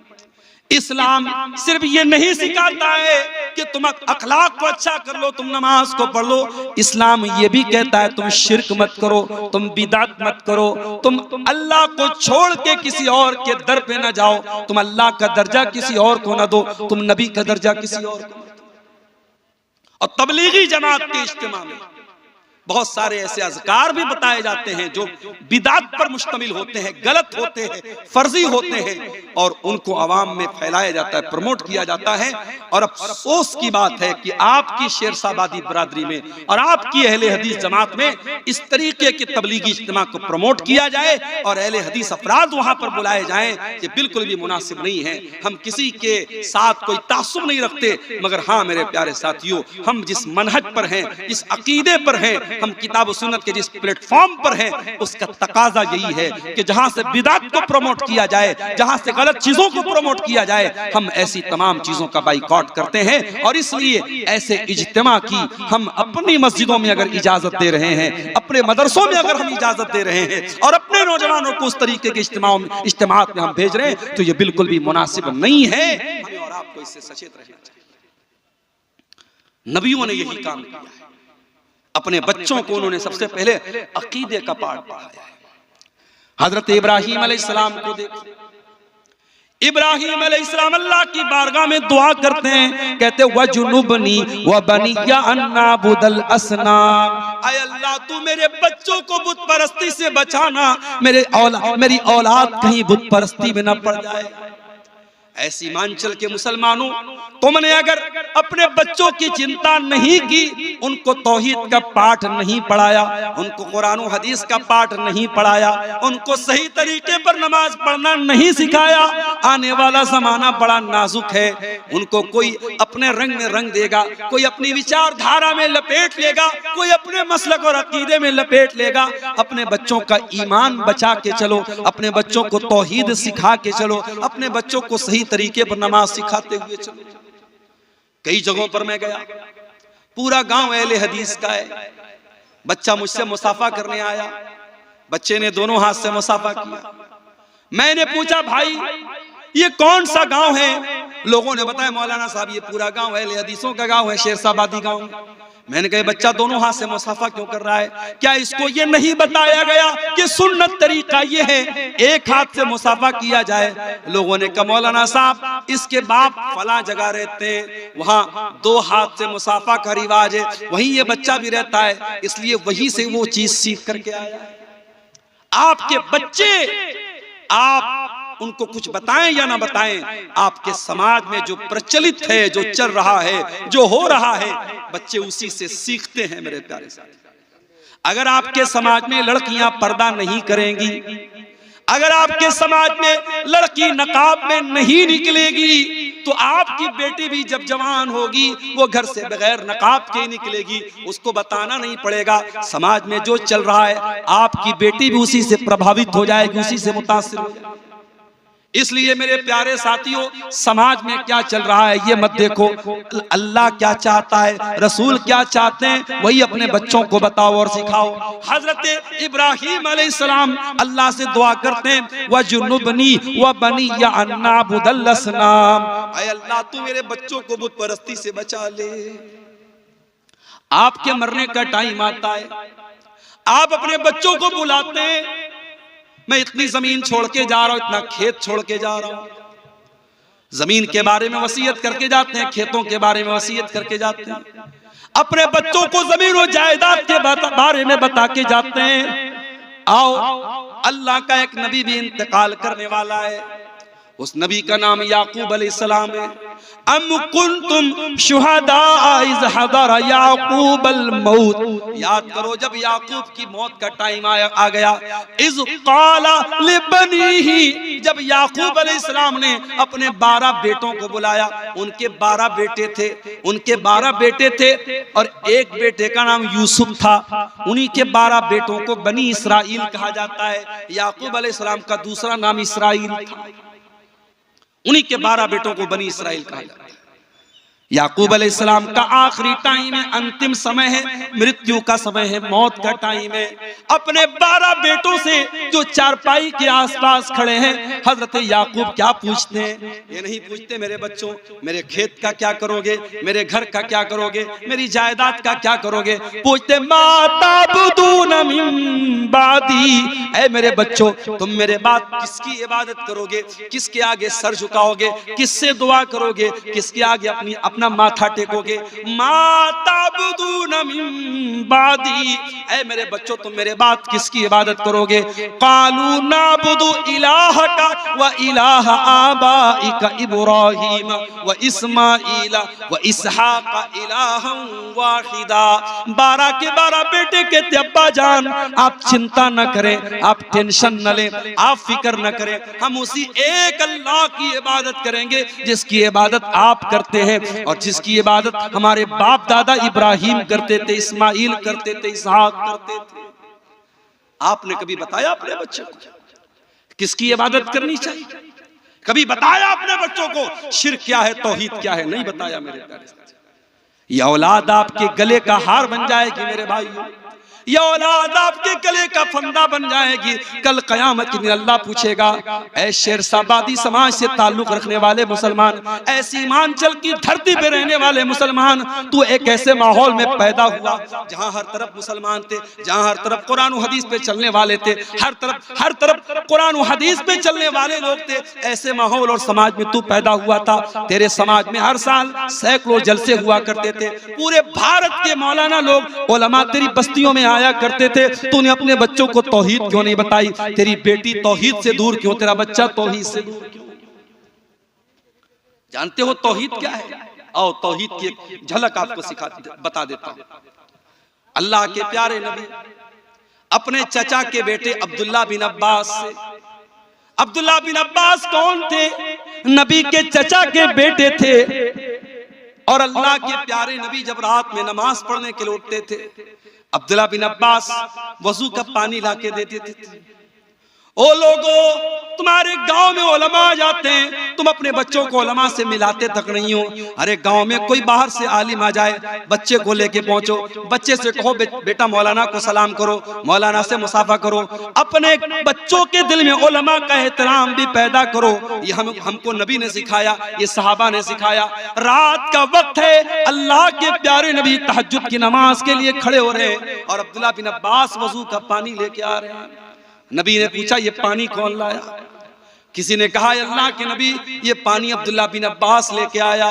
इस्लाम सिर्फ ये नहीं सिखाता है कि तुम अखलाक को अच्छा कर लो, तुम नमाज को पढ़ लो। इस्लाम ये भी कहता है तुम शिर्क मत करो, तुम बिदअत मत करो, तुम अल्लाह को छोड़ के किसी और के दर पे ना जाओ, तुम अल्लाह का दर्जा किसी और को ना दो, तुम नबी का दर्जा किसी और को। और तबलीगी जमात के इज्तिमा में बहुत सारे ऐसे अज़कार भी बताए जाते हैं जो बिदअत पर मुश्तमिल होते हैं, गलत होते हैं, फर्जी होते हैं, और उनको अवाम में फैलाया जाता है, प्रमोट किया जाता है। और अफसोस की बात है कि आपकी शेरशाबादी बरादरी में और आपकी अहले हदीस जमात में इस तरीके के तबलीगी इज्तिमा को प्रमोट किया जाए और अहले हदीस अफराद वहां पर बुलाए जाएं, ये बिल्कुल भी मुनासिब नहीं है। हम किसी के साथ कोई तासुब नहीं रखते, मगर हाँ मेरे प्यारे साथियों, हम जिस मनहज पर हैं, जिस अकीदे पर हैं, हम किताब और सुन्नत के जिस प्लेटफॉर्म पर हैं, उसका तकाजा यही है कि जहां से बिदअत को प्रमोट किया जाए, जहां से गलत चीजों को प्रमोट किया जाए, हम ऐसी तमाम चीजों का बाइकॉट करते हैं। और इसलिए ऐसे इज्तिमा की हम अपनी मस्जिदों में अगर इजाजत दे रहे हैं, अपने मदरसों में अगर हम इजाजत दे रहे हैं और अपने नौजवानों को उस तरीके के इज्तिमात में हम भेज रहे हैं, तो ये बिल्कुल भी मुनासिब नहीं है। हमें और आपको इससे सचेत रहना चाहिए। नबियों ने यही काम किया है। अपने बच्चों को उन्होंने सबसे पहले अकीदे का पाठ पढ़ाया है। हजरत इब्राहीम अलैहिस्सलाम को देखो, इब्राहीम अलैहिस्सलाम अल्लाह की बारगाह में दुआ करते हैं, कहते वजुनुबनी व बनिया अन्नाबुदल असनाम। ऐ अल्लाह, तू मेरे बच्चों को बुत परस्ती से बचाना, मेरी औलाद कहीं बुत परस्ती में न पड़ जाए। ऐसी सीमांचल के मुसलमानों, तुमने अगर अपने बच्चों की चिंता नहीं की, उनको तौहीद का पाठ नहीं पढ़ाया, उनको कुरान और हदीस का पाठ नहीं पढ़ाया, उनको सही तरीके पर नमाज पढ़ना नहीं सिखाया, आने वाला जमाना बड़ा नाजुक है। उनको कोई अपने रंग में रंग देगा, कोई अपनी विचारधारा में लपेट लेगा, कोई अपने मसलक और अकीदे में लपेट लेगा। अपने बच्चों का ईमान बचा के चलो, अपने बच्चों को तौहीद सिखा के चलो, अपने बच्चों को सही तरीके पर नमाज सिखाते हुए चलो। कई जगहों पर मैं गया, पूरा गांव अहले हदीस का है। बच्चा मुझसे मुसाफा करने आया, बच्चे ने दोनों हाथ से मुसाफा किया। मैंने पूछा, भाई ये कौन सा गांव है? लोगों ने बताया मौलाना साहब ये पूरा गांव है हदीसों का गांव है, शेरशाबादी गांव। मैंने कहा बच्चा दोनों हाथ से मुसाफा क्यों कर रहा है? क्या इसको ये नहीं बताया गया कि सुन्नत तरीका ये है एक हाथ से मुसाफा किया जाए? लोगों ने कहा मौलाना साहब इसके बाप फला जगह रहते हैं, वहां 2 हाथ से मुसाफा का रिवाज है, वहीं ये बच्चा भी रहता है, इसलिए वहीं से वो चीज सीख करके आया है। आपके बच्चे, आप उनको कुछ बताएं या ना बताएं, आपके समाज में जो प्रचलित है, जो चल रहा है, जो हो रहा है, बच्चे उसी से सीखते हैं मेरे प्यारे साथी। अगर आपके समाज में लड़कियां पर्दा नहीं करेंगी, अगर आपके समाज में लड़की नकाब में नहीं निकलेगी, तो आपकी बेटी भी जब जवान होगी वो घर से बगैर नकाब के ही निकलेगी, उसको बताना नहीं पड़ेगा। समाज में जो चल रहा है आपकी बेटी भी उसी से प्रभावित हो जाएगी, उसी से मुतासिर हो जाएगी। इसलिए मेरे प्यारे साथियों, समाज में क्या चल रहा है ये मत देखो, अल्लाह क्या चाहता है, रसूल क्या चाहते हैं, वही अपने बच्चों को बताओ और सिखाओ। हजरत इब्राहीम अलैहिस्सलाम अल्लाह से दुआ करते हैं, वजुनुबनी व बनिया अन्ना अब्दुल असनाम, ऐ अल्लाह तू मेरे बच्चों को बुत परस्ती से बचा ले। आपके मरने का टाइम आता है, आप अपने बच्चों को बुलाते हैं, मैं इतनी जमीन छोड़ के जा रहा हूं, इतना खेत छोड़ के जा रहा हूं। जमीन के बारे में वसीयत करके जाते हैं, खेतों के बारे में वसीयत करके जाते हैं, अपने बच्चों को जमीन और जायदाद के बारे में बता के जाते हैं। आओ, अल्लाह का एक नबी भी इंतकाल करने वाला है, उस नबी का नाम याकूब अलैहिस्सलाम है। अम कुंतुम शुहदा इज़ हदर याकूब अल मौत, याद करो जब याकूब की मौत का टाइम आ गया। इज़ क़ाला लिबनीही, जब याकूब अलैहिस्सलाम ने अपने 12 बेटों को बुलाया, उनके 12 बेटे थे, उनके 12 बेटे थे और एक बेटे का नाम यूसुफ था। उन्हीं के 12 बेटों को बनी इसराइल कहा जाता है। याकूब अलैहिस्सलाम का दूसरा नाम इसराइल था। उन्हीं के 12 बेटों को बनी इसराइल कहा जाता है। याकूब अलैहिस्सलाम का आखिरी टाइम है, अंतिम समय है, मृत्यु का समय है, मौत का टाइम है। अपने 12 बेटों से जो चारपाई के आसपास खड़े हैं, हजरत याकूब क्या पूछते हैं? ये नहीं पूछते मेरे बच्चों मेरे खेत का क्या करोगे, मेरे घर का क्या करोगे, मेरी जायदाद का क्या करोगे। पूछते माता बुदून मिन बादी, ऐ मेरे बच्चों तुम मेरे बाद किसकी इबादत करोगे, किसके आगे सर झुकाओगे, किससे दुआ करोगे, किसके आगे अपना माथा टेकोगे। माता बुदून मिन बादी, ऐ मेरे बच्चों तुम मेरे बाद किसकी इबादत करोगे। कालू नाबुदु इलाहका व इलाह आबाइका इब्राहीम व इस्माइल व इसहाक इलाहन वाहिदा। 12 के 12 बेटे कहते अब्बा जान आप चिंता न करें, आप टेंशन न लें, आप फिक्र न करें, हम उसी एक अल्लाह की इबादत करेंगे जिसकी इबादत आप करते हैं और जिसकी इबादत हमारे बाप दादा इब्राहिम करते थे, इस्माइल करते थे, इसहाक करते थे। आपने कभी बताया अपने बच्चों को किसकी इबादत करनी चाहिए? कभी बताया अपने बच्चों को शिर्क क्या है, तौहीद क्या है? नहीं बताया मेरे प्यारे साथी। ये औलाद आपके गले का हार बन जाएगी मेरे भाइयों, ये औलाद आपके गले का फंदा बन जाएगी। कल कयामत के दिन अल्लाह पूछेगा, ऐ शेरशाबादी समाज से ताल्लुक रखने वाले मुसलमान, ऐसी सीमांचल की धरती पे रहने वाले मुसलमान, तू एक ऐसे माहौल में पैदा हुआ जहां हर तरफ मुसलमान थे, जहां हर तरफ कुरान और हदीस पे चलने वाले थे, हर तरफ कुरान और हदीस पे चलने वाले लोग थे। ऐसे माहौल और समाज में तू पैदा हुआ था। तेरे समाज में हर साल सैकड़ों जलसे हुआ करते थे, पूरे भारत के मौलाना लोग उलमा तेरी बस्तियों में आया करते थे। तूने अपने बच्चों को तौहीद क्यों नहीं बताई? तेरी बेटी तौहीद से दूर क्यों, तेरा बच्चा तौहीद से दूर क्यों? जानते हो तौहीद क्या है? आओ तौहीद की एक झलक आपको बता देता हूं। अल्लाह के प्यारे नबी अपने चचा के बेटे अब्दुल्ला बिन अब्बास से, अब्दुल्ला बिन अब्बास कौन थे? नबी के चचा के बेटे थे। और अल्लाह के प्यारे नबी जब रात में नमाज पढ़ने के लिए उठते थे, अब्दुल्ला बिन अब्बास वजू का पानी लाके देते थे। ओ लोगो, तुम्हारे गांव में उलमा जाते हैं, तुम अपने बच्चों को उलमा से मिलाते तक नहीं हो। अरे गांव में कोई बाहर से आलिम आ जाए, बच्चे को लेके पहुंचो, बच्चे से कहो बेटा मौलाना को सलाम करो, मौलाना से मुसाफा करो। अपने बच्चों के दिल में उलमा का एहतराम भी पैदा करो। ये हमको नबी ने सिखाया, ये सहाबा ने सिखाया। रात का वक्त है, अल्लाह के प्यारे नबी तहज्जुद की नमाज के लिए खड़े हो रहे हैं और अब्दुल्लाह बिन अब्बास वजू का पानी लेके आ रहे हैं। नबी ने पूछा ये पानी कौन लाया? किसी ने कहा अल्लाह के नबी ये पानी अब्दुल्लाह बिन अब्बास लेके आया।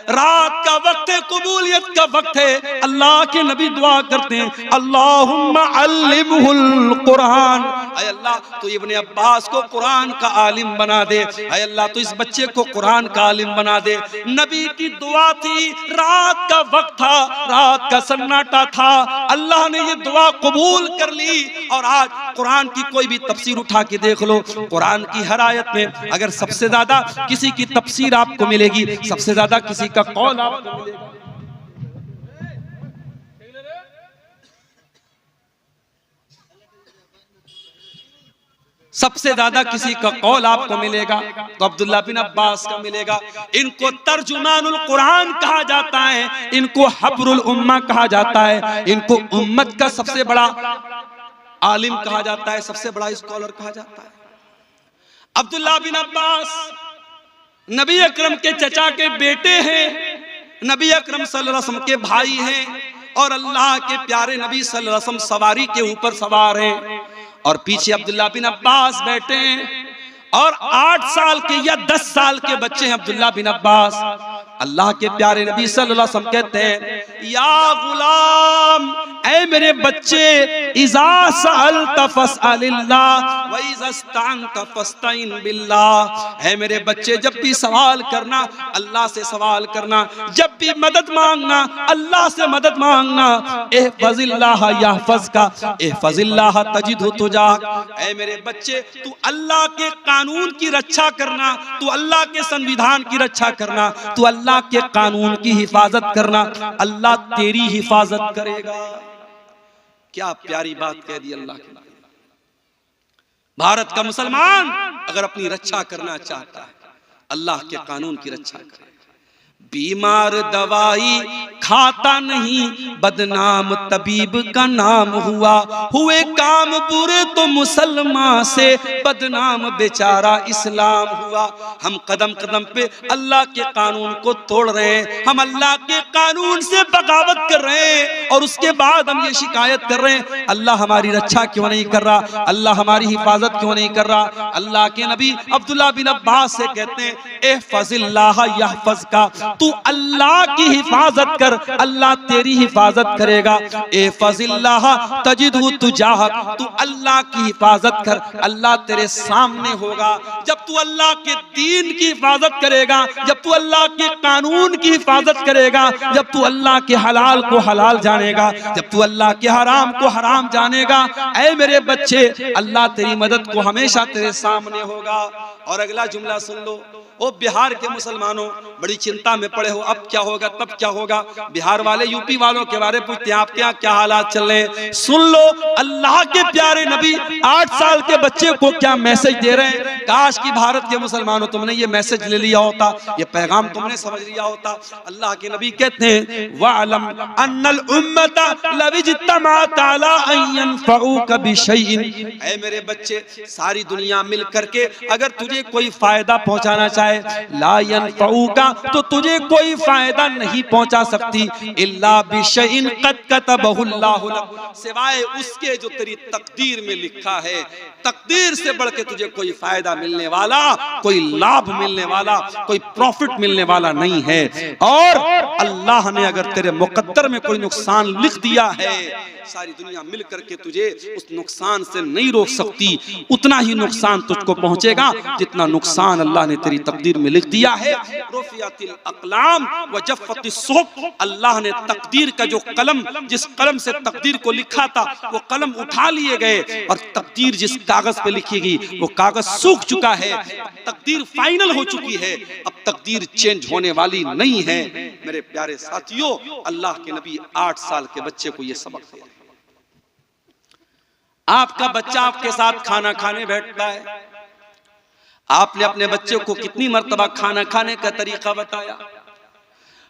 रात का वक्त है, कबूलियत का वक्त है। अल्लाह के नबी दुआ करते हैं, अल्लाहुम्मा अल्लिमहुल कुरान, ऐ अल्लाह तो इब्ने अब्बास को कुरान का आलिम बना दे। ऐ अल्लाह तो इस बच्चे को कुरान का आलिम बना दे। नबी की दुआ थी, रात का वक्त था, रात का सन्नाटा था, अल्लाह ने ये दुआ कबूल कर ली। और आज कुरान की कोई भी तफसीर उठा के देख लो, कुरान की हर आयत में अगर सबसे ज्यादा किसी की तफसीर आपको मिलेगी, सबसे ज्यादा किसी का कौल आपको मिलेगा, सबसे ज्यादा किसी का कौल आपको मिलेगा तो अब्दुल्लाह बिन अब्बास का मिलेगा। इनको तर्जुमानुल कुरान कहा जाता है, इनको हब्रुल उम्मा कहा जाता है, इनको उम्मत का सबसे बड़ा आलिम कहा जाता है, सबसे बड़ा स्कॉलर कहा जाता है। अब्दुल्लाह बिन अब्बास नबी अकरम के चचा के बेटे हैं, नबी अकरम सल्लल्लाहु अलैहि वसल्लम के भाई हैं और अल्लाह के प्यारे नबी सल्लल्लाहु अलैहि वसल्लम सवारी के ऊपर सवार हैं और पीछे अब्दुल्लाह बिन अब्बास बैठे हैं और 8 साल के या 10 साल के बच्चे हैं अब्दुल्लाह बिन अब्बास। अल्लाह के प्यारे नबी सल्लल्लाहु अलैहि वसल्लम कहते हैं, या गुलाम, ऐ मेरे बच्चे, इज़ा सअलता फस्अलिल्लाह व इज़ा इस्तअनता फस्तईन बिल्लाह, ऐ मेरे बच्चे जब भी सवाल करना अल्लाह से सवाल करना, जब भी मदद मांगना अल्लाह से मदद मांगना। इहफज़िल्लाह यहफज़का इहफज़िल्लाह तजिदहु तुजाक, ऐ मेरे बच्चे तू अल्लाह के कानून की रक्षा करना, तू अल्लाह के संविधान की रक्षा करना, तू अल्लाह के कानून की हिफाजत करना, अल्लाह तेरी हिफाजत करेगा। क्या प्यारी बात कह दी अल्लाह के नबी। भारत का मुसलमान अगर अपनी रक्षा करना चाहता है, अल्लाह के कानून की रक्षा करे। बीमार दवाई खाता नहीं, बदनाम तबीब का नाम हुआ, हुए काम बुरे तो मुसलमान से बदनाम बेचारा इस्लाम हुआ। हम कदम कदम पे अल्लाह के कानून को तोड़ रहे हैं, हम अल्लाह के कानून से बगावत कर रहे हैं और उसके बाद हम ये शिकायत कर रहे हैं अल्लाह हमारी रक्षा क्यों नहीं कर रहा, अल्लाह हमारी हिफाजत क्यों नहीं कर रहा। अल्लाह के नबी अब्दुल्लाह बिन अब्बास से कहते हैं, इहफज़िल्लाह यहफज़का, तू अल्लाह की हिफाजत कर, अल्लाह तेरी हिफाजत करेगा। इहफज़िल्लाह तजिदहु तुजाहक, तू अल्लाह की हिफाजत कर, अल्लाह तेरे सामने होगा। जब तू अल्लाह के दीन की हिफाजत करेगा, जब तू अल्लाह के कानून की हिफाजत करेगा, जब तू अल्लाह के हलाल को हलाल जानेगा, जब तू अल्लाह के हराम को हराम जानेगा, ऐ मेरे बच्चे अल्लाह तेरी मदद को हमेशा तेरे सामने होगा। और अगला जुमला सुन लो, ओ बिहार के मुसलमानों बड़ी चिंता में पड़े हो, अब क्या होगा तब क्या होगा। बिहार वाले यूपी वालों के बारे में पूछते हैं आपके यहाँ क्या हालात चल रहे हैं। सुन लो, अल्लाह के प्यारे नबी 8 साल के बच्चे को क्या मैसेज दे रहे हैं। काश कि भारत के मुसलमानों तुमने ये मैसेज ले लिया होता, ये पैगाम तुमने समझ लिया होता। अल्लाह के नबी कहते हैं, वअलम अन्नल उम्मता लविज्तमाअत अला अन यनफऊका बिशैइन, ऐ मेरे बच्चे सारी दुनिया मिल करके अगर तुझे कोई फायदा पहुंचाना चाहे, ला यनफऊका, तो तुझे कोई फायदा नहीं पहुंचा सकती, इल्ला बिशैइन क़द कतबहु अल्लाहु लक, सिवाय उसके जो तेरी तकदीर में लिखा है। तकदीर से बढ़ के तुझे कोई फायदा मिलने वाला, कोई लाभ मिलने वाला, कोई प्रॉफिट मिलने वाला नहीं है। और अल्लाह ने अगर तेरे मुकद्दर में कोई नुकसान लिख दिया है, सारी दुनिया मिल करके तुझे उस नुकसान से नहीं रोक सकती। उतना ही नुकसान तुझको पहुंचेगा जितना नुकसान अल्लाह ने तेरी तकदीर में लिख दिया है। रुफ़ियतिल अक़लाम व जफ़्फ़तिस सुहुफ़, अल्लाह ने तकदीर का जो कलम, जिस कलम से तकदीर को लिखा था, वो कलम उठा लिए गए और तकदीर जिस कागज पे लिखेगी वो कागज सूख चुका है। तकदीर फाइनल हो चुकी है, अब तकदीर चेंज होने वाली नहीं है। मेरे प्यारे साथियों, अल्लाह के नबी 8 साल के बच्चे को ये सबक दे रहे हैं। आपका बच्चा आपके साथ खाना खाने बैठता है, आपने अपने बच्चे को कितनी मर्तबा खाना खाने का तरीका बताया।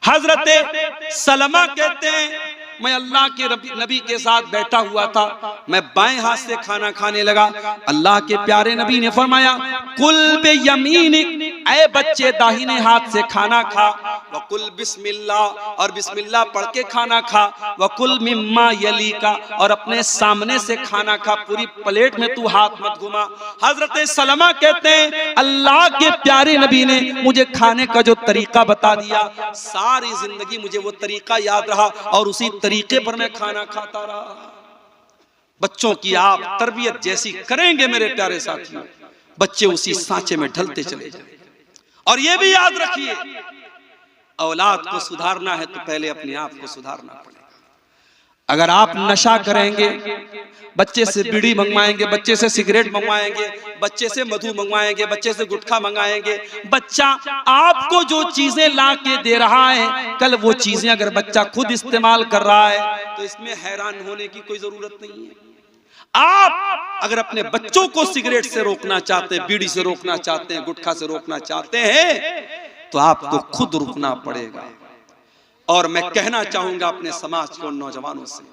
हजरत सलमा कहते हैं मैं अल्लाह के नबी के साथ बैठा हुआ था, मैं बाएं हाथ से खाना खाने लगा, अल्लाह के प्यारे नबी ने फरमाया कुल बे यमीनिक, ऐ बच्चे दाहिने हाथ से खाना खा, वकुल बिस्मिल्लाह, और बिस्मिल्लाह पढ़ के खाना खा, वकुल मिम्मा यली का, और अपने सामने से खाना खा, पूरी प्लेट में तू हाथ मत घुमा। हजरत सलमा कहते हैं अल्लाह के प्यारे नबी ने मुझे खाने का जो तरीका बता दिया, सारी जिंदगी मुझे वो तरीका याद रहा और उसी तरीके पर मैं खाना खाता रहा। बच्चों की आप तरबियत जैसी करेंगे मेरे प्यारे साथियों, बच्चे उसी सांचे में ढलते चले जाएंगे। और ये भी याद रखिए, औलाद को सुधारना है तो पहले अपने आप को सुधारना पड़ेगा। अगर आप नशा करेंगे, बच्चे से बीड़ी मंगवाएंगे, बच्चे से सिगरेट मंगवाएंगे, बच्चे से मधु मंगवाएंगे, बच्चे से गुटखा मंगाएंगे, बच्चा आपको जो चीजें ला के दे रहा है, कल वो चीजें अगर बच्चा खुद इस्तेमाल कर रहा है तो इसमें हैरान होने की कोई जरूरत नहीं है। आप अगर अपने बच्चों को सिगरेट से रोकना चाहते हैं, बीड़ी से रोकना चाहते हैं, गुटखा से रोकना चाहते हैं, तो आपको खुद रुकना पड़ेगा। और मैं कहना चाहूंगा अपने समाज के उन नौजवानों से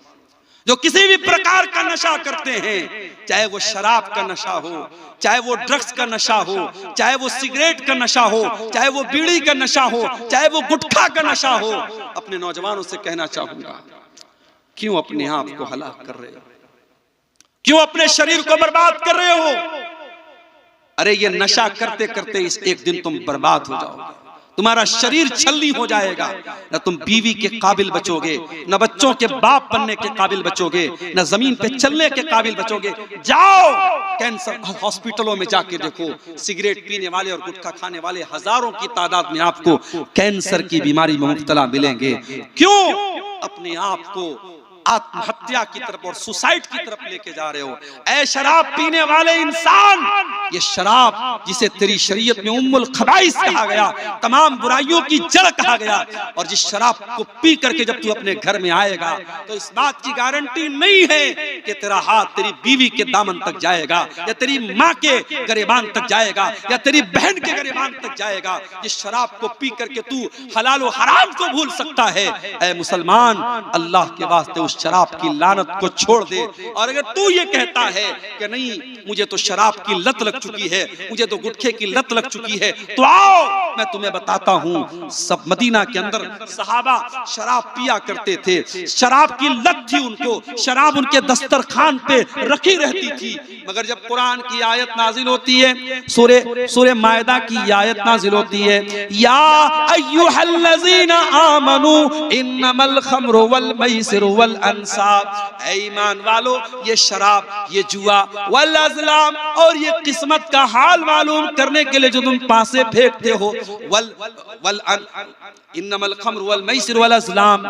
जो किसी भी प्रकार का नशा करते हैं, चाहे वो शराब का नशा हो, चाहे वो ड्रग्स का नशा हो, चाहे वो सिगरेट का नशा हो, चाहे वो बीड़ी का नशा हो, चाहे वो गुटखा का नशा हो, अपने नौजवानों से कहना चाहूंगा क्यों अपने आप को हलाक कर रहे हो, क्यों अपने शरीर को बर्बाद कर रहे हो। अरे ये नशा करते करते इस एक दिन तुम बर्बाद हो जाओगे, तुम्हारा शरीर छलनी हो जाएगा, न तुम बीवी के काबिल बचोगे, न बच्चों के बाप बनने के काबिल बचोगे, न जमीन पे चलने के काबिल बचोगे। जाओ कैंसर हॉस्पिटलों में जाके देखो, सिगरेट पीने वाले और गुटखा खाने वाले हजारों की तादाद में आपको कैंसर की बीमारी में मुब्तला मिलेंगे। क्यों अपने आप को आत्महत्या की तरफ और सुसाइड की तरफ लेके जा रहे हो। ऐ शराब पीने वाले इंसान, ये शराब जिसे तेरी शरीयत में उम्मुल खबाइस कहा गया, तमाम बुराइयों की जड़ कहा गया, और जिस शराब को पी करके जब तू अपने घर में आएगा तो इस बात की गारंटी नहीं है कि तेरा हाथ तेरी बीवी के दामन तक जाएगा, या तेरी माँ के गरेबान तक जाएगा, या तेरी बहन के गरेबान तक जाएगा। जिस शराब को पी करके तू हलाल और हराम को भूल सकता है, ऐ मुसलमान अल्लाह के वास्ते उस शराब की लानत को छोड़ दे। और अगर तू ये कहता है कि नहीं मुझे तो शराब की लत लग चुकी है, मुझे तो गुटखे की लत लग चुकी है, तो आओ मैं तुम्हें बताता हूँ। सब मदीना के अंदर सहाबा शराब पिया करते थे, शराब की लत थी उनको, शराब उनके दस्तरखान पे रखी रहती थी। मगर जब कुरान की आयत नाजिल होती है, सूरे मायदा की आयत नाजिल होती है, या अय्युहल्लज़ीना आमनू इन्नमल खम्रु वल मैसिरु वल अंसाब, ऐ ईमान वालो ये शराब, ये जुआ, वल अज़लाम, और ये किस्मत का हाल मालूम करने के लिए जो तुम पासे फेंकते हो, इन्नमल खम्रु वल मैसिरु वल अज़लाम,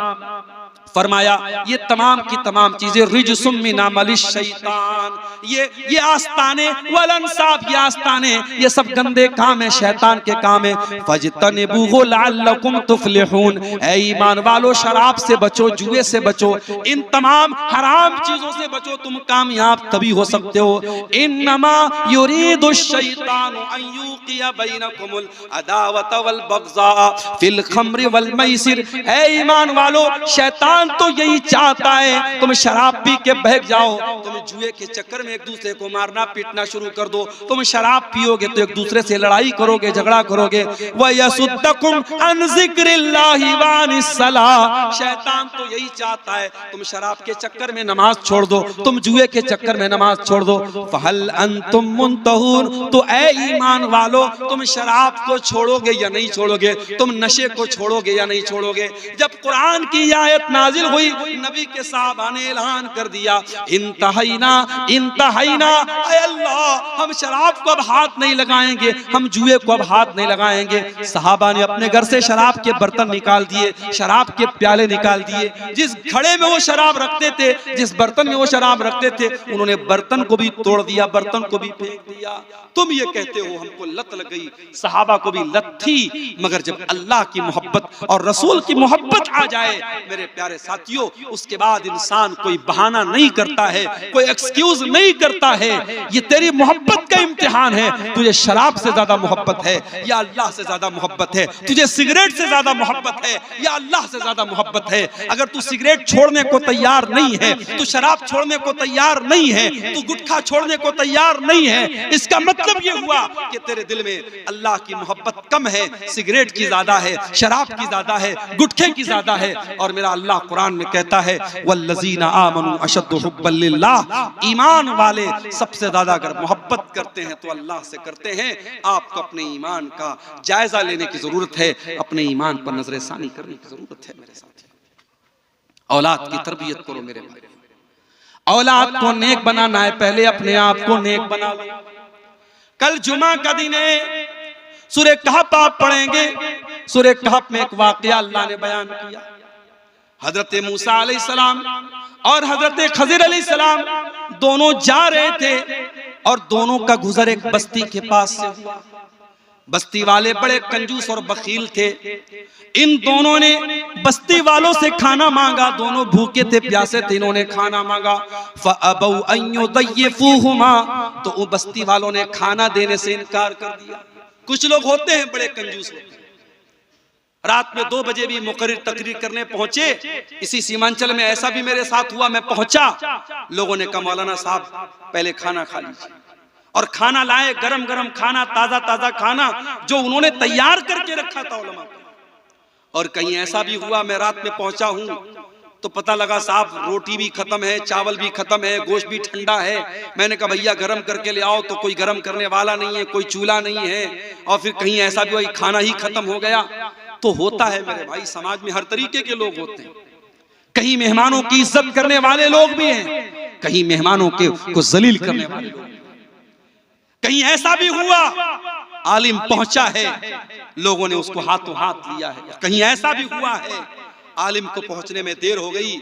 फरमाया ये तमाम की तमाम चीजें रिजसुम मिन अमलिश शैतान, ये आस्ताने वल अंसाब, ये आस्ताने ये सब गंदे काम है, शैतान के काम है। फजतनिबूहु लअल्लकुम तुफलिहून, ऐ ईमान वालो शराब से बचो, जुए से बचो, इन तमाम हराम चीजों से बचो, तुम कामयाब तभी हो सकते हो। इन्नमा युरीदु शैतानु अन युक़िया बैनकुमुल अदावत वल बग़ज़ा फिल खम्रि वल मैसिर, ऐ ईमान वालो शैतान तो यही चाहता है तुम शराब पी के बहक जाओ, तुम जुए के चक्कर में एक दूसरे को मारना पीटना शुरू कर दो, तुम शराब पियोगे तो एक दूसरे से लड़ाई करोगे, झगड़ा करोगे। वयसुद्दकुम अन ज़िक्रिल्लाहि व अनिस सलाह, शैतान तो यही चाहता है तुम शराब के चक्कर में नमाज छोड़ दो, तुम जुए के चक्कर में नमाज छोड़ दो। फहल अंतुम मुंतहून, तो ऐ ईमान वालो तुम शराब को छोड़ोगे या नहीं छोड़ोगे, तुम नशे को छोड़ोगे या नहीं छोड़ोगे। जब कुरान की आयत नाजिल हुई, नबी के साहबा ने ऐलान कर दिया इंतहाइना इंतहाइना, ऐ अल्लाह हम शराब को अब हाथ नहीं लगाएंगे, हम जुए को अब हाथ नहीं लगाएंगे। सहाबा ने अपने घर से शराब के बर्तन निकाल दिए, शराब के प्याले निकाल दिए, जिस घड़े में वो शराब रखते थे, जिस बर्तन में वो शराब रखते थे, उन्होंने बर्तन को भी तोड़ दिया, बर्तन को भी फेंक दिया। तुम ये कहते हो हमको लत लग गई, सहाबा को भी लत थी, मगर जब अल्लाह की मोहब्बत मोहब्बत और रसूल की मोहब्बत आ जाए मेरे प्यारे साथियों, उसके बाद इंसान कोई बहाना नहीं करता है, कोई एक्सक्यूज नहीं करता है। ये तेरी मोहब्बत का इम्तिहान है। तुझे शराब से ज्यादा मोहब्बत है या अल्लाह से ज्यादा मोहब्बत है? तुझे सिगरेट से ज्यादा मोहब्बत है या अल्लाह से ज्यादा मोहब्बत है? अगर तू सिगरेट छोड़ने को तैयार नहीं है, तू शराब छोड़ने को तैयार नहीं है, तू गुटखा छोड़ने को तैयार नहीं है, इसका मतलब ये हुआ कि तेरे दिल में अल्लाह की मोहब्बत कम है, सिगरेट की ज्यादा है, शराब की ज्यादा है, गुटखे की ज्यादा है। और मेरा अल्लाह कुरान में कहता है वल्लज़ीना आमनू अशद्दु हुब्बन लिल्लाह, ईमान वाले सबसे ज्यादा अगर मोहब्बत करते हैं तो अल्लाह से करते हैं। आपको अपने ईमान का जायजा लेने की जरूरत है, अपने ईमान पर नजरसानी करने की जरूरत है मेरे साथी। औलाद की तरबियत करो मेरे भाई। औलाद को नेक बनाना है, पहले अपने आप को नेक बना लो। कल जुमा का दिन है, सूरह कहफ आप पढ़ेंगे। सूरह कहफ में एक वाकया अल्लाह ने बयान किया। हजरत मूसा अलैहिस्सलाम और हजरत खजिर अलैहिस्सलाम दोनों जा रहे थे और दोनों का गुजर एक बस्ती के पास से हुआ। बस्ती वाले बड़े कंजूस और बखील थे। इन दोनों ने बस्ती वालों से खाना मांगा, दोनों भूखे थे, प्यासे थे, इन्होंने खाना मांगा। फ़अबौ अन युदय्यिफूहुमा, तो वो बस्ती वालों ने खाना देने से इनकार कर दिया। कुछ लोग होते हैं बड़े कंजूस होते हैं। रात में 2 बजे भी मुकर्रिर तकरीर करने पहुंचे। इसी सीमांचल में ऐसा भी मेरे साथ हुआ। मैं पहुंचा, लोगों ने कहा मौलाना साहब पहले खाना खा लीजिए, और खाना लाए, गरम गरम खाना, ताजा ताजा खाना जो उन्होंने तैयार करके रखा था उलमा। और कहीं ऐसा भी हुआ, मैं रात में पहुंचा हूं तो पता लगा साहब रोटी भी खत्म है, चावल भी खत्म है, गोश्त भी ठंडा है। मैंने कहा भैया गरम करके ले आओ, तो कोई गरम करने वाला नहीं है, कोई चूल्हा नहीं है। और फिर कहीं ऐसा भी हुआ खाना ही खत्म हो गया। तो होता है मेरे भाई, समाज में हर तरीके के लोग होते हैं। कहीं मेहमानों की इज्जत करने वाले लोग भी हैं, कहीं मेहमानों को जलील करने वाले लोग। कहीं ऐसा भी हुआ आलिम पहुंचा है, लोगों ने उसको हाथों हाथ लिया है। कहीं ऐसा भी हुआ है आलिम को पहुंचने में देर हो गई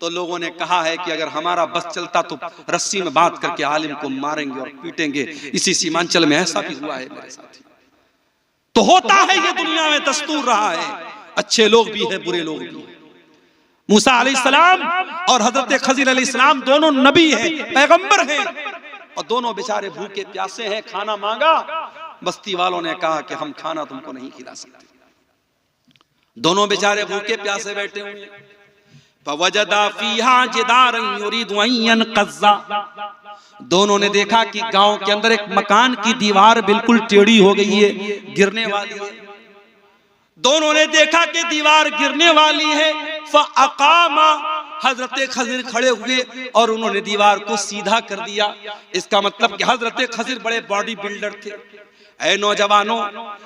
तो लोगों ने कहा है कि अगर हमारा बस चलता तो रस्सी में बांध करके आलिम को मारेंगे और पीटेंगे। इसी सीमांचल में ऐसा भी हुआ है मेरे साथी। तो होता है, ये दुनिया में दस्तूर रहा है। अच्छे लोग भी हैं, बुरे लोग भी हैं। मूसा अलैहिस्सलाम और हजरत खजिर अलैहिस्सलाम दोनों नबी हैं, पैगंबर हैं, और दोनों बेचारे भूखे प्यासे हैं। खाना मांगा, बस्ती वालों ने कहा कि हम खाना तुमको नहीं खिला सकते। दोनों बेचारे भूखे प्यासे बैठे हुए। फवजदा फीहा जिदारन युरीदु अन यनक़ज़्ज़ा, दोनों ने देखा कि गांव के अंदर एक मकान की दीवार बिल्कुल टेढ़ी हो गई है, गिरने वाली है। दोनों ने देखा कि दीवार गिरने वाली है। फ़अक़ामा, हजरत खजिर खड़े हुए और उन्होंने दीवार को सीधा कर दिया। इसका मतलब कि हजरत खजिर बड़े बॉडी बिल्डर थे। ऐ नौजवानों,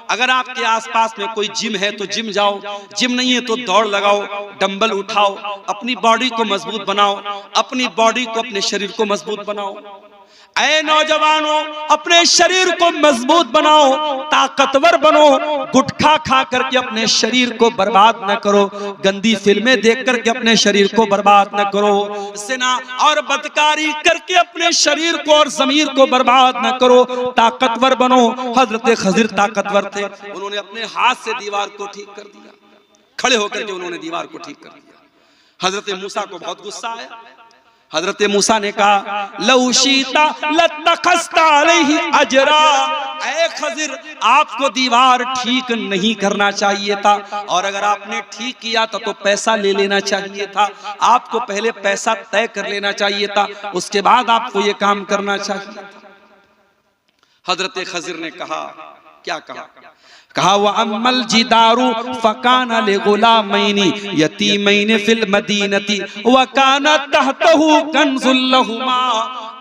अगर आपके आसपास में कोई जिम है तो जिम जाओ, जिम नहीं है तो दौड़ लगाओ, डंबल उठाओ, अपनी बॉडी को मजबूत बनाओ, अपनी बॉडी को, अपने शरीर को मजबूत बनाओ। ऐ नौजवानों, अपने शरीर को मजबूत बनाओ, ताकतवर बनो। गुटखा खा करके अपने शरीर को बर्बाद न करो, गंदी फिल्में देख करके अपने शरीर को बर्बाद न करो, ज़िना और बदकारी करके अपने शरीर को और ज़मीर को बर्बाद न करो, ताकतवर बनो। हजरत खजिर ताकतवर थे, उन्होंने अपने हाथ से दीवार को ठीक कर दिया। खड़े होकर के उन्होंने दीवार को ठीक कर दिया। हजरत मूसा को बहुत गुस्सा आया। हजरत मूसा ने कहा लौ शीता लत्तखस्ता अलैहि अजरा, ऐ खजिर आपको दीवार ठीक नहीं करना चाहिए था, और अगर आपने ठीक किया था तो पैसा ले लेना चाहिए था। आपको पहले पैसा तय कर लेना चाहिए था, उसके बाद आपको ये काम करना चाहिए था। हजरत खजिर ने कहा, क्या कहा? कहा व अम्मल जिदारु फकाना ले गुलामैनी यतीमैन फिल मदीनती व काना तहतहु कंजुल लहुमा।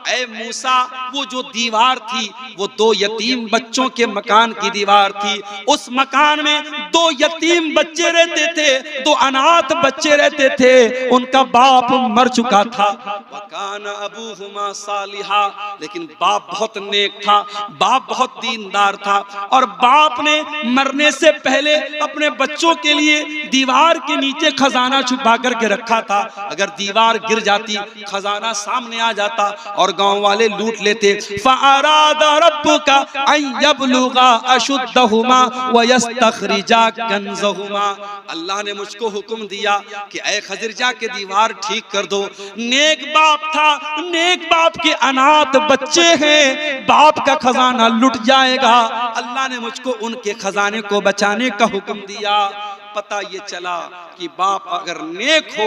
ऐ मूसा, वो जो दीवार थी वो 2 यतीम बच्चों के मकान की दीवार थी। उस मकान में 2 यतीम बच्चे रहते थे, 2 अनाथ बच्चे रहते थे। उनका बाप मर चुका था। वकाना अबूहुमा सालिहा, लेकिन बाप बहुत नेक था, बाप बहुत दीनदार था, और बाप ने मरने से पहले अपने बच्चों के लिए दीवार के नीचे खजाना छुपा करके रखा था। अगर दीवार गिर जाती, खजाना सामने आ जाता और गांव वाले लूट लेते। फ़अरादा रब्बुका अन यब्लुगा अशुद्धहुमा व यस्तखरिजा कंज़हुमा। अल्लाह ने मुझको हुक्म दिया कि ऐ खज़िर जाके दीवार ठीक कर दो। नेक बाप था, नेक बाप के अनाथ बच्चे हैं, बाप का खजाना लुट जाएगा। अल्लाह ने मुझको उनके खजाने को बचाने का हुक्म दिया। पता ये चला कि बाप अगर नेक हो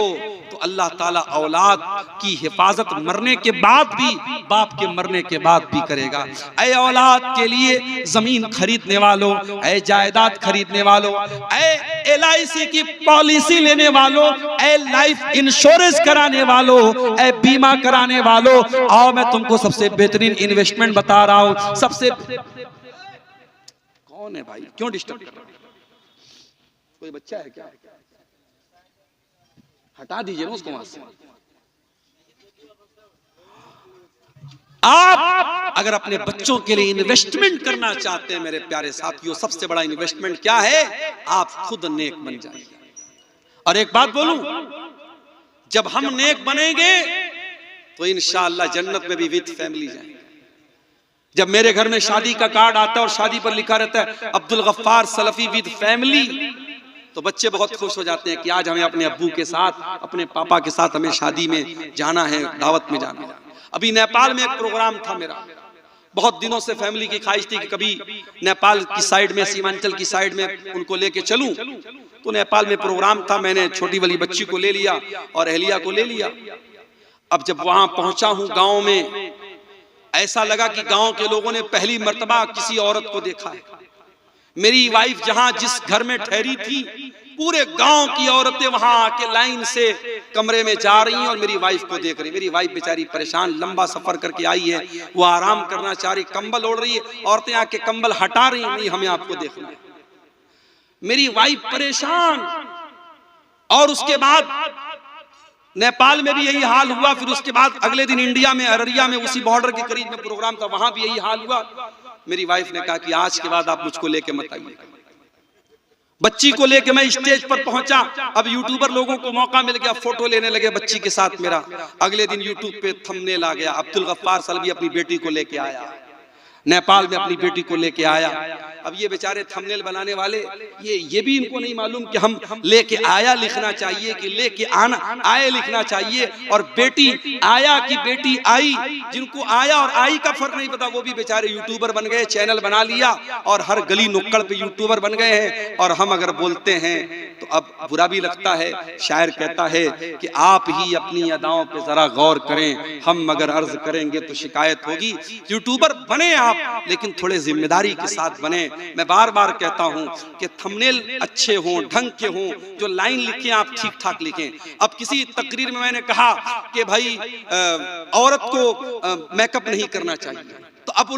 तो अल्लाह ताला औलाद की हिफाजत मरने के बाद भी, बाप के मरने के बाद भी करेगा। ऐ औलाद के लिए जमीन खरीदने वालों, ऐ जायदाद खरीदने वालों, ऐ LIC की पॉलिसी लेने वालों, ऐ लाइफ इंश्योरेंस कराने वालों, ऐ बीमा कराने वालों, आओ मैं तुमको सबसे बेहतरीन इन्वेस्टमेंट बता रहा हूं। सबसे कौन है भाई, क्यों डिस्टर्ब कर रहे हो? कोई बच्चा है क्या? हटा दीजिए ना उसको वहां से। आप अगर अपने बच्चों के लिए इन्वेस्टमेंट करना चाहते हैं मेरे प्यारे साथियों, सबसे बड़ा इन्वेस्टमेंट क्या है? आप खुद नेक बन जाएंगे। और एक बात बोलूं, जब हम नेक बनेंगे तो इंशाअल्लाह जन्नत में भी विद फैमिली जाएंगे। जब मेरे घर में शादी का कार्ड आता है और शादी पर लिखा रहता है अब्दुल गफ्फार सलफी विद फैमिली, तो बच्चे बहुत खुश हो जाते हैं कि आज हमें अपने अब्बू के साथ, अपने पापा के साथ हमें शादी में जाना है, दावत में जाना है। अभी नेपाल में एक प्रोग्राम था मेरा, बहुत दिनों से फैमिली की ख्वाहिश थी कि कभी नेपाल की साइड में, सीमांचल की साइड में उनको लेके चलूं। तो नेपाल में प्रोग्राम था, मैंने छोटी वाली बच्ची को ले लिया और अहलिया को ले लिया। अब जब वहां पहुंचा हूं गांव में, ऐसा लगा कि गांव के लोगों ने पहली मर्तबा किसी औरत को देखा है। मेरी वाइफ जहां जिस घर में ठहरी थी, पूरे गांव की औरतें वहां आके लाइन से कमरे में जा रही हैं और मेरी वाइफ को देख रही। मेरी वाइफ बेचारी परेशान, लंबा सफर करके आई है, वो आराम करना चाह रही, कंबल ओढ़ रही है, औरतें आके कंबल हटा रही, नहीं हमें आपको देखना है। मेरी वाइफ परेशान। और उसके बाद नेपाल में भी यही हाल हुआ। फिर उसके बाद अगले दिन इंडिया में, अररिया में, उसी बॉर्डर के करीब में प्रोग्राम था, वहां भी यही हाल हुआ। मेरी वाइफ ने कहा कि आज के बाद आप मुझको लेके मत आइए। बच्ची को लेके मैं स्टेज पर पहुंचा। अब यूट्यूबर लोगों को मौका मिल गया, फोटो लेने लगे बच्ची के साथ मेरा। अगले दिन यूट्यूब पे थंबनेल आ गया, अब्दुल गफ्फार सलफी अपनी बेटी को लेके आया, नेपाल में अपनी बेटी को लेके आया। अब ये बेचारे थंबनेल बनाने वाले, ये भी इनको नहीं मालूम कि हम लेके आया लिखना चाहिए कि लेके आना आए लिखना चाहिए। और बेटी आया कि बेटी आई, जिनको आया और आई का फर्क नहीं पता, वो भी बेचारे यूट्यूबर बन गए, चैनल बना लिया और हर गली नुक्कड़ पे यूट्यूबर बन गए हैं। और हम अगर बोलते हैं तो अब बुरा भी लगता है। शायर कहता है कि आप ही अपनी अदाओं पे जरा गौर करें, हम अगर अर्ज करेंगे तो शिकायत होगी। यूट्यूबर बने आप, लेकिन थोड़े जिम्मेदारी के साथ बने। मैं बार बार कहता हूं कि थंबनेल अच्छे हों, ढंग के हों, जो लाइन लिखें आप ठीक ठाक लिखें। अब किसी तकरीर में मैंने कहा कि भाई औरत को मेकअप नहीं करना चाहिए, तो अब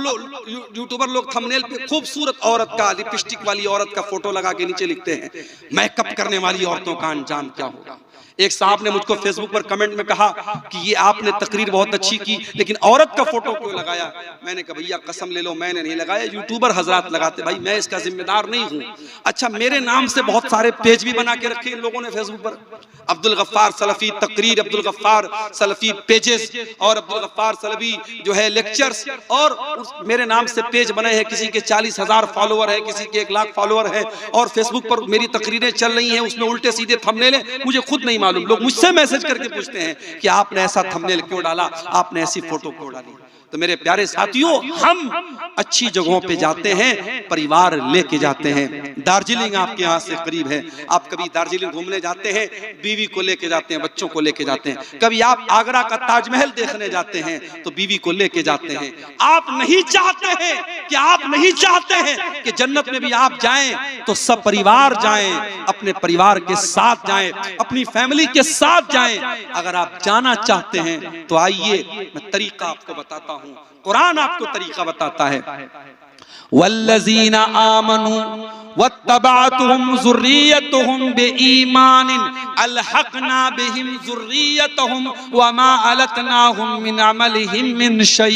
यूट्यूबर लोग थंबनेल पे खूबसूरत औरत का, लिपस्टिक वाली औरत का फोटो लगा के नीचे लिखते हैं मेकअप करने वाली औरतों का अंजाम क्या होगा। एक साहब ने मुझको फेसबुक पर कमेंट में कहा कि ये आपने तकरीर बहुत अच्छी की, लेकिन औरत का फोटो क्यों लगाया। मैंने कहा भैया कसम ले लो, मैंने नहीं लगाया, यूट्यूबर हजरात लगाते, भाई मैं इसका जिम्मेदार नहीं हूँ। अच्छा, मेरे नाम से बहुत सारे पेज भी बना के रखे इन लोगों ने फेसबुक पर, अब्दुल गफ्फार सलफी तकरीर, अब्दुल गफ्फार सलफी पेजेस और अब्दुल गफ्फार सलफी जो है लेक्चर्स, और मेरे नाम से पेज बने हैं। किसी के 40,000 फॉलोअर है, किसी के 1 लाख फॉलोअर है, और फेसबुक पर मेरी तकरीरें चल रही हैं, उसमें उल्टे सीधे थंबनेल है, मुझे खुद नहीं मालूम। लोग मुझसे मैसेज करके पूछते हैं कि आपने ऐसा थंबनेल क्यों डाला, आपने ऐसी फोटो क्यों डाली। तो मेरे प्यारे साथियों, हम अच्छी जगहों पे जाते हैं, परिवार लेके जाते हैं। दार्जिलिंग आपके यहाँ से करीब है, आप कभी दार्जिलिंग घूमने जाते हैं, बीवी को लेके जाते हैं, बच्चों को लेके जाते हैं। कभी आप आगरा का ताजमहल देखने जाते हैं तो बीवी को लेके जाते हैं। आप नहीं चाहते हैं कि जन्नत में भी आप जाएं तो सब परिवार जाएं, अपने परिवार के साथ जाएं, अपनी फैमिली के साथ जाएं। अगर आप जाना चाहते हैं तो आइए, मैं तरीका आपको बताता हूं, कुरान आपको तरीका बताता है। वल्लज़ीना आमनू वत्तबअतहुम ज़ुर्रिय्यतुहुम बिईमानिन अलहक़ना बिहिम ज़ुर्रिय्यतहुम वमा अलतनाहुम मिन अमलिहिम मिन शै।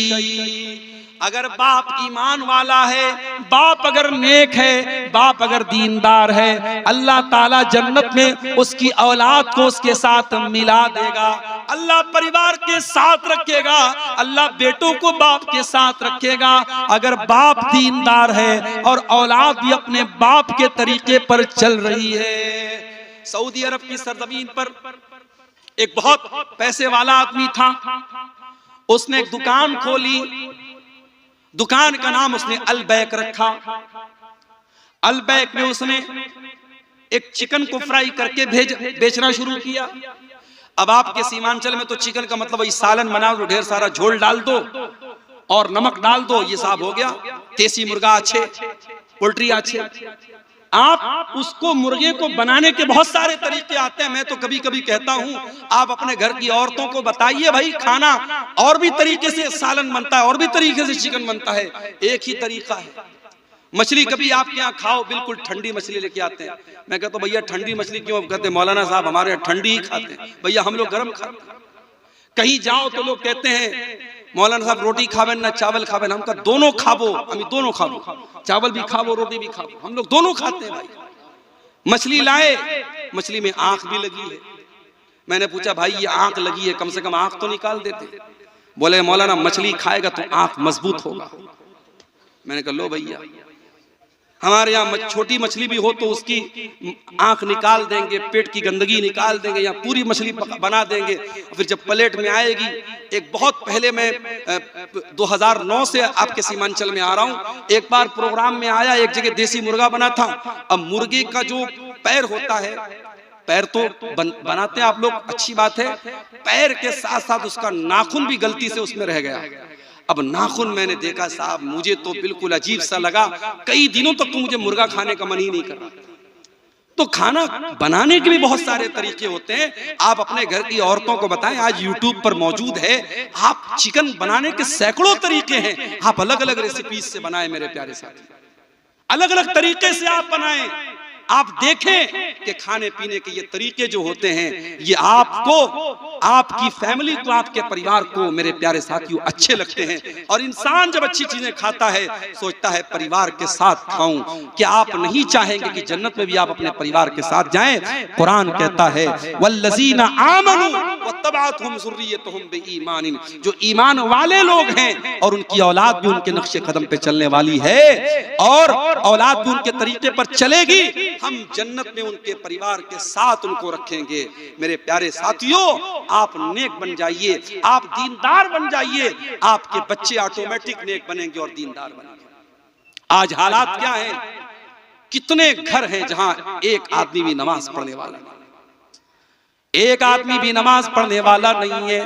अगर बाप ईमान वाला है, बाप अगर नेक है, बाप अगर दीनदार है, अल्लाह ताला जन्नत में उसकी औलाद को उसके साथ मिला देगा। अल्लाह परिवार के साथ रखेगा, अल्लाह बेटों को बाप के साथ रखेगा। अगर बाप दीनदार है और औलाद भी अपने बाप के तरीके पर चल रही है। सऊदी अरब की सरजमीन पर एक बहुत पैसे वाला आदमी था, उसने एक दुकान खोली। दुकान का नाम उसने अलबैक रखा। अलबैक में उसने एक चिकन को फ्राई करके बेचना शुरू किया। अब आपके सीमांचल में तो चिकन का मतलब वही सालन बना दो, ढेर सारा झोल डाल दो और नमक डाल दो, ये साहब हो गया। देसी मुर्गा अच्छे, पोल्ट्री अच्छे। आप उसको मुर्गे को बनाने के बहुत सारे तरीके आते हैं। मैं तो कभी कभी कहता हूं आप अपने घर की औरतों को बताइए भाई, खाना और भी तरीके से सालन बनता है और भी तरीके से चिकन बनता है, एक ही तरीका है। मछली कभी आपके यहाँ खाओ, बिल्कुल ठंडी मछली लेके आते हैं। मैं कहता हूं भैया ठंडी मछली क्यों? कहते मौलाना साहब हमारे यहाँ ठंडी ही खाते हैं। भैया हम लोग गर्म खाते हैं। कहीं जाओ तो लोग कहते हैं मौलाना साहब रोटी खावे ना चावल खावे। हम कहा दोनों खाबो, हम दोनों खाबो, चावल भी खाबो रोटी भी खाबो, हम लोग दोनों खाते हैं भाई। मछली लाए, मछली में आंख भी लगी है। मैंने पूछा भाई ये आंख लगी है, कम से कम आंख तो निकाल देते। बोले मौलाना मछली खाएगा तो आंख मजबूत होगा। मैंने कहा लो भैया, हमारे यहाँ छोटी मछली भी हो तो उसकी आंख निकाल देंगे, पेट की गंदगी निकाल देंगे, या पूरी मछली बना देंगे। फिर जब प्लेट में आएगी, एक बहुत पहले मैं 2009 से आपके सीमांचल में आ रहा हूँ, एक बार प्रोग्राम में आया, एक जगह देसी मुर्गा बना था। अब मुर्गे का जो पैर होता है, पैर तो बनाते हैं आप लोग, अच्छी बात है, पैर के साथ साथ उसका नाखून भी गलती से उसमें रह गया। अब नाखून मैंने देखा साहब, मुझे तो बिल्कुल अजीब सा लगा। कई दिनों तक तो मुझे मुर्गा खाने का मन ही नहीं कर रहा। तो खाना बनाने के भी बहुत सारे तरीके होते हैं। आप अपने घर की औरतों को बताएं, आज YouTube पर मौजूद है, आप चिकन बनाने के सैकड़ों तरीके हैं। आप अलग अलग रेसिपीज से बनाएं मेरे प्यारे साथी, अलग अलग तरीके से आप बनाएं। आप देखें कि खाने पीने के ये तरीके जो होते हैं, ये आपको, आपकी फैमिली को, आपके परिवार को मेरे प्यारे साथियों अच्छे लगते हैं। और इंसान जब अच्छी चीजें खाता है सोचता है परिवार के साथ खाऊं। क्या आप नहीं चाहेंगे कि जन्नत में भी आप अपने परिवार के साथ जाएं? कुरान कहता है वल्लज़ीना आमनू वत्तबअतहुम ज़ुर्रिय्यतुहुम बिईमानिन, जो ईमान वाले लोग हैं और उनकी औलाद भी उनके नक्शे कदम पे चलने वाली है और औलाद भी उनके तरीके पर चलेगी, हम जन्नत में उनके परिवार के साथ उनको रखेंगे। मेरे प्यारे साथियों, आप नेक बन जाइए, आप दीनदार बन जाइए, आपके बच्चे ऑटोमेटिक नेक बनेंगे और दीनदार बनेंगे। आज हालात क्या हैं? कितने घर हैं जहां एक आदमी भी नमाज पढ़ने वाला नहीं, एक आदमी भी नमाज पढ़ने वाला नहीं है।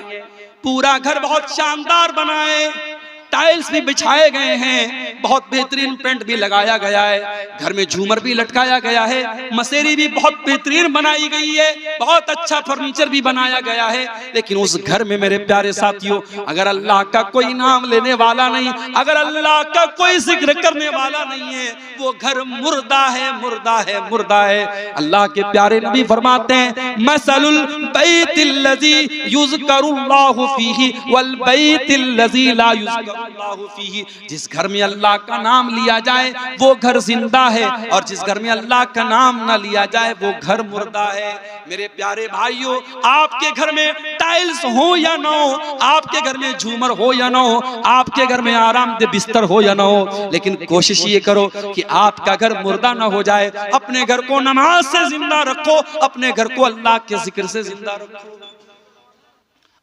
पूरा घर बहुत शानदार बना है, टाइल्स भी बिछाए गए हैं, बहुत बेहतरीन पेंट भी लगाया गया है, घर में झूमर भी लटकाया गया है, मसेरी भी बहुत बेहतरीन बनाई गई है, बहुत अच्छा फर्नीचर भी बनाया गया है। लेकिन उस घर में मेरे प्यारे साथियों, अगर अल्लाह का कोई नाम लेने वाला नहीं, अगर अल्लाह का कोई जिक्र करने वाला नहीं है, वो घर मुर्दा है, मुर्दा है, मुर्दा है। अल्लाह के प्यारे नबी फरमाते हैं मसलुल बैतिल्लज़ी युज़करुल्लाहु फीही वल बैतिल्लज़ी ला युज़करुल्लाहु फीही, जिस घर में अल्लाह का नाम लिया जाए वो घर जिंदा है, और जिस घर में अल्लाह का नाम ना लिया जाए वो घर मुर्दा है। मेरे प्यारे भाइयों, आपके घर में टाइल्स हो या ना हो, आपके घर में झूमर हो या ना हो, आपके घर में आरामदेह बिस्तर हो या ना हो, लेकिन कोशिश ये करो कि आपका घर मुर्दा ना हो जाए। अपने घर को नमाज से जिंदा रखो, अपने घर को अल्लाह के जिक्र से जिंदा रखो।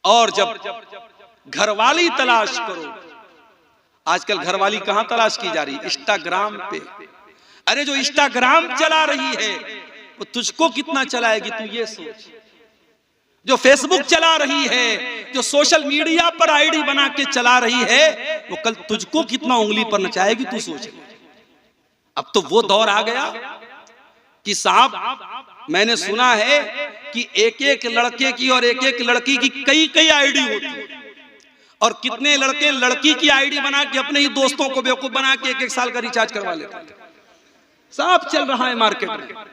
और जब घरवाली तलाश करो, आजकल घरवाली कहां तलाश की जा रही? इंस्टाग्राम पे। अरे जो इंस्टाग्राम चला रही है वो तुझको कितना चलाएगी तू ये सोच। जो फेसबुक चला रही है, जो सोशल मीडिया पर आईडी बना के चला रही है, वो कल तुझको कितना उंगली पर नचाएगी तू सोच। अब तो वो दौर आ गया कि साहब मैंने सुना है कि एक एक लड़के की और एक एक लड़की की कई कई आईडी होती है, और कितने लड़के लड़की की आईडी बना के अपने ही दोस्तों को बेवकूफ बना के एक एक साल का रिचार्ज करवा लेते हैं। सब चल रहा है मार्केट में।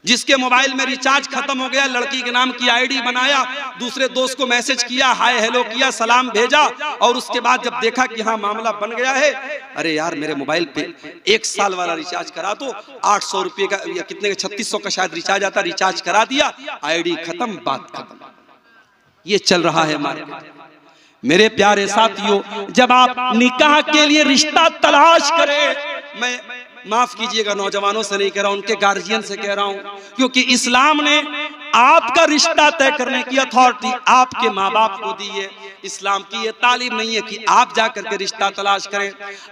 जिसके मोबाइल में रिचार्ज खत्म हो गया, लड़की के नाम की आईडी बनाया, दूसरे दोस्त को मैसेज किया, हाय हेलो किया, सलाम भेजा, और उसके बाद जब देखा कि हाँ मामला बन गया है, अरे यार मेरे मोबाइल पे 1 साल वाला रिचार्ज करा दो, 800 रुपये का या कितने का 3600 का शायद रिचार्ज आता, रिचार्ज करा दिया, आईडी खत्म, बात खत्म। ये चल रहा है मार्केट। मेरे प्यारे साथियों, जब आप निकाह के लिए रिश्ता तलाश करें, मैं माफ कीजिएगा नौजवानों से नहीं कह रहा हूं, उनके गार्जियन से कह रहा हूं, क्योंकि इस्लाम ने आपका रिश्ता तय करने की अथॉरिटी आपके माँ बाप को दी है। इस्लाम की ये तालीम नहीं है कि आप जाकर के रिश्ता तलाश करें।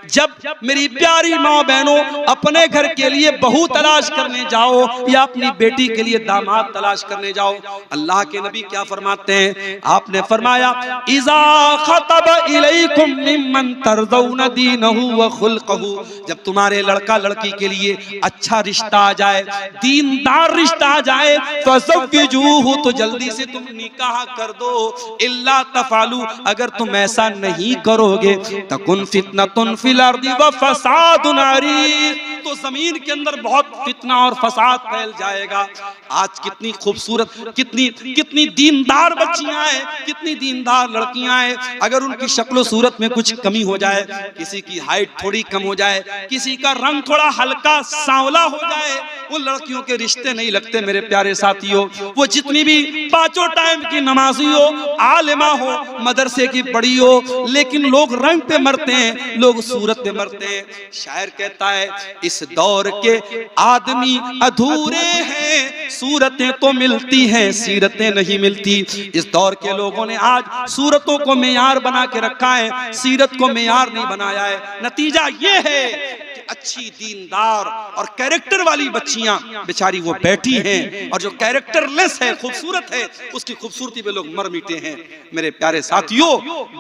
जब मेरी प्यारी माँ बहनों अपने घर के लिए बहू तलाश करने जाओ या अपनी बेटी के लिए दामाद तलाश करने जाओ, अल्लाह के नबी क्या फरमाते हैं? आपने फरमाया इज़ा खतब इलैकुम मिम्मन तरज़ौन दीनहु व खुल्क़हु, जब तुम्हारे लड़का लड़की के लिए अच्छा रिश्ता आ जाए, दीनदार रिश्ता आ जाए, फज़व्विजूहु, तो जल्दी से तुम निकाह कर दो। इल्ला तफ़अलू, अगर तुम ऐसा नहीं करोगे, तकुन फितनतुन फिल अर्दि व फसादुन अरीद, तो जमीन के अंदर बहुत फितना और फसाद फैल जाएगा। आज कितनी खूबसूरत, कितनी दीनदार बच्चियां हैं, कितनी दीनदार लड़कियां हैं, अगर उनकी शक्ल सूरत में कुछ कमी हो जाए, किसी की हाइट थोड़ी कम हो जाए, किसी का रंग थोड़ा हल्का सांवला हो जाए, वो लड़कियों के रिश्ते नहीं लगते। मेरे प्यारे साथियों, वो जितनी भी पांचों टाइम की नमाजी हो, आलिमा हो, मदरसे की बड़ी हो, लेकिन लोग रंग पे मरते हैं, लोग सूरत पे मरते हैं। शायर कहता है इस दौर के आदमी अधूरे हैं, सूरतें तो मिलती हैं, सीरतें नहीं मिलती। इस दौर के लोगों ने आज सूरतों को मेयार बना के रखा है, सीरत को मेयार नहीं बनाया है। नतीजा ये है कि अच्छी दीनदार और कैरेक्टर वाली बच्चियां बेचारी वो बैठी हैं, और जो कैरेक्टरलेस है, खूबसूरत है, उसकी खूबसूरती पे लोग मर मिटे हैं। मेरे प्यारे साथियों,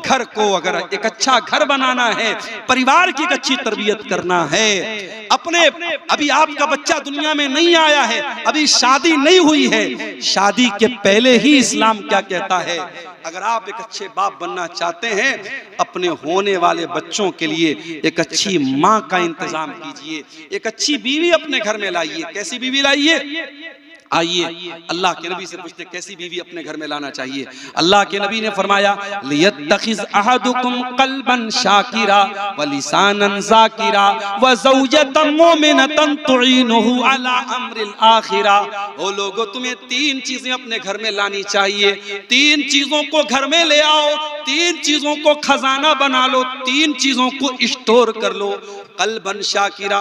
घर को अगर एक अच्छा घर बनाना है, परिवार की एक अच्छी तरबियत करना है, अपने अभी आपका बच्चा दुनिया में नहीं आया है, अभी शादी नहीं हुई है, शादी के पहले ही इस्लाम क्या कहता है? अगर आप एक अच्छे बाप बनना चाहते हैं, अपने होने वाले बच्चों के लिए एक अच्छी माँ का इंतजाम कीजिए, एक अच्छी बीवी अपने घर में लाइए। कैसी बीवी लाइए? आइए अल्लाह के नबी से पूछते कैसी बीवी अपने घर में लाना चाहिए। अल्लाह के नबी ने फरमाया लियत्तखिज़ अहदुकुम क़ल्बन शाकिरा व लिसानन ज़ाकिरा व ज़ौजतन मुमिनतन तुईनुहु अला अम्रिल आखिरा। ओ लोगों, तुम्हें तीन चीजें अपने घर में लानी चाहिए, तीन चीजों को घर में ले आओ, तीन चीजों को खजाना बना लो, तीन चीजों को स्टोर कर लो। क़ल्बन शाकिरा,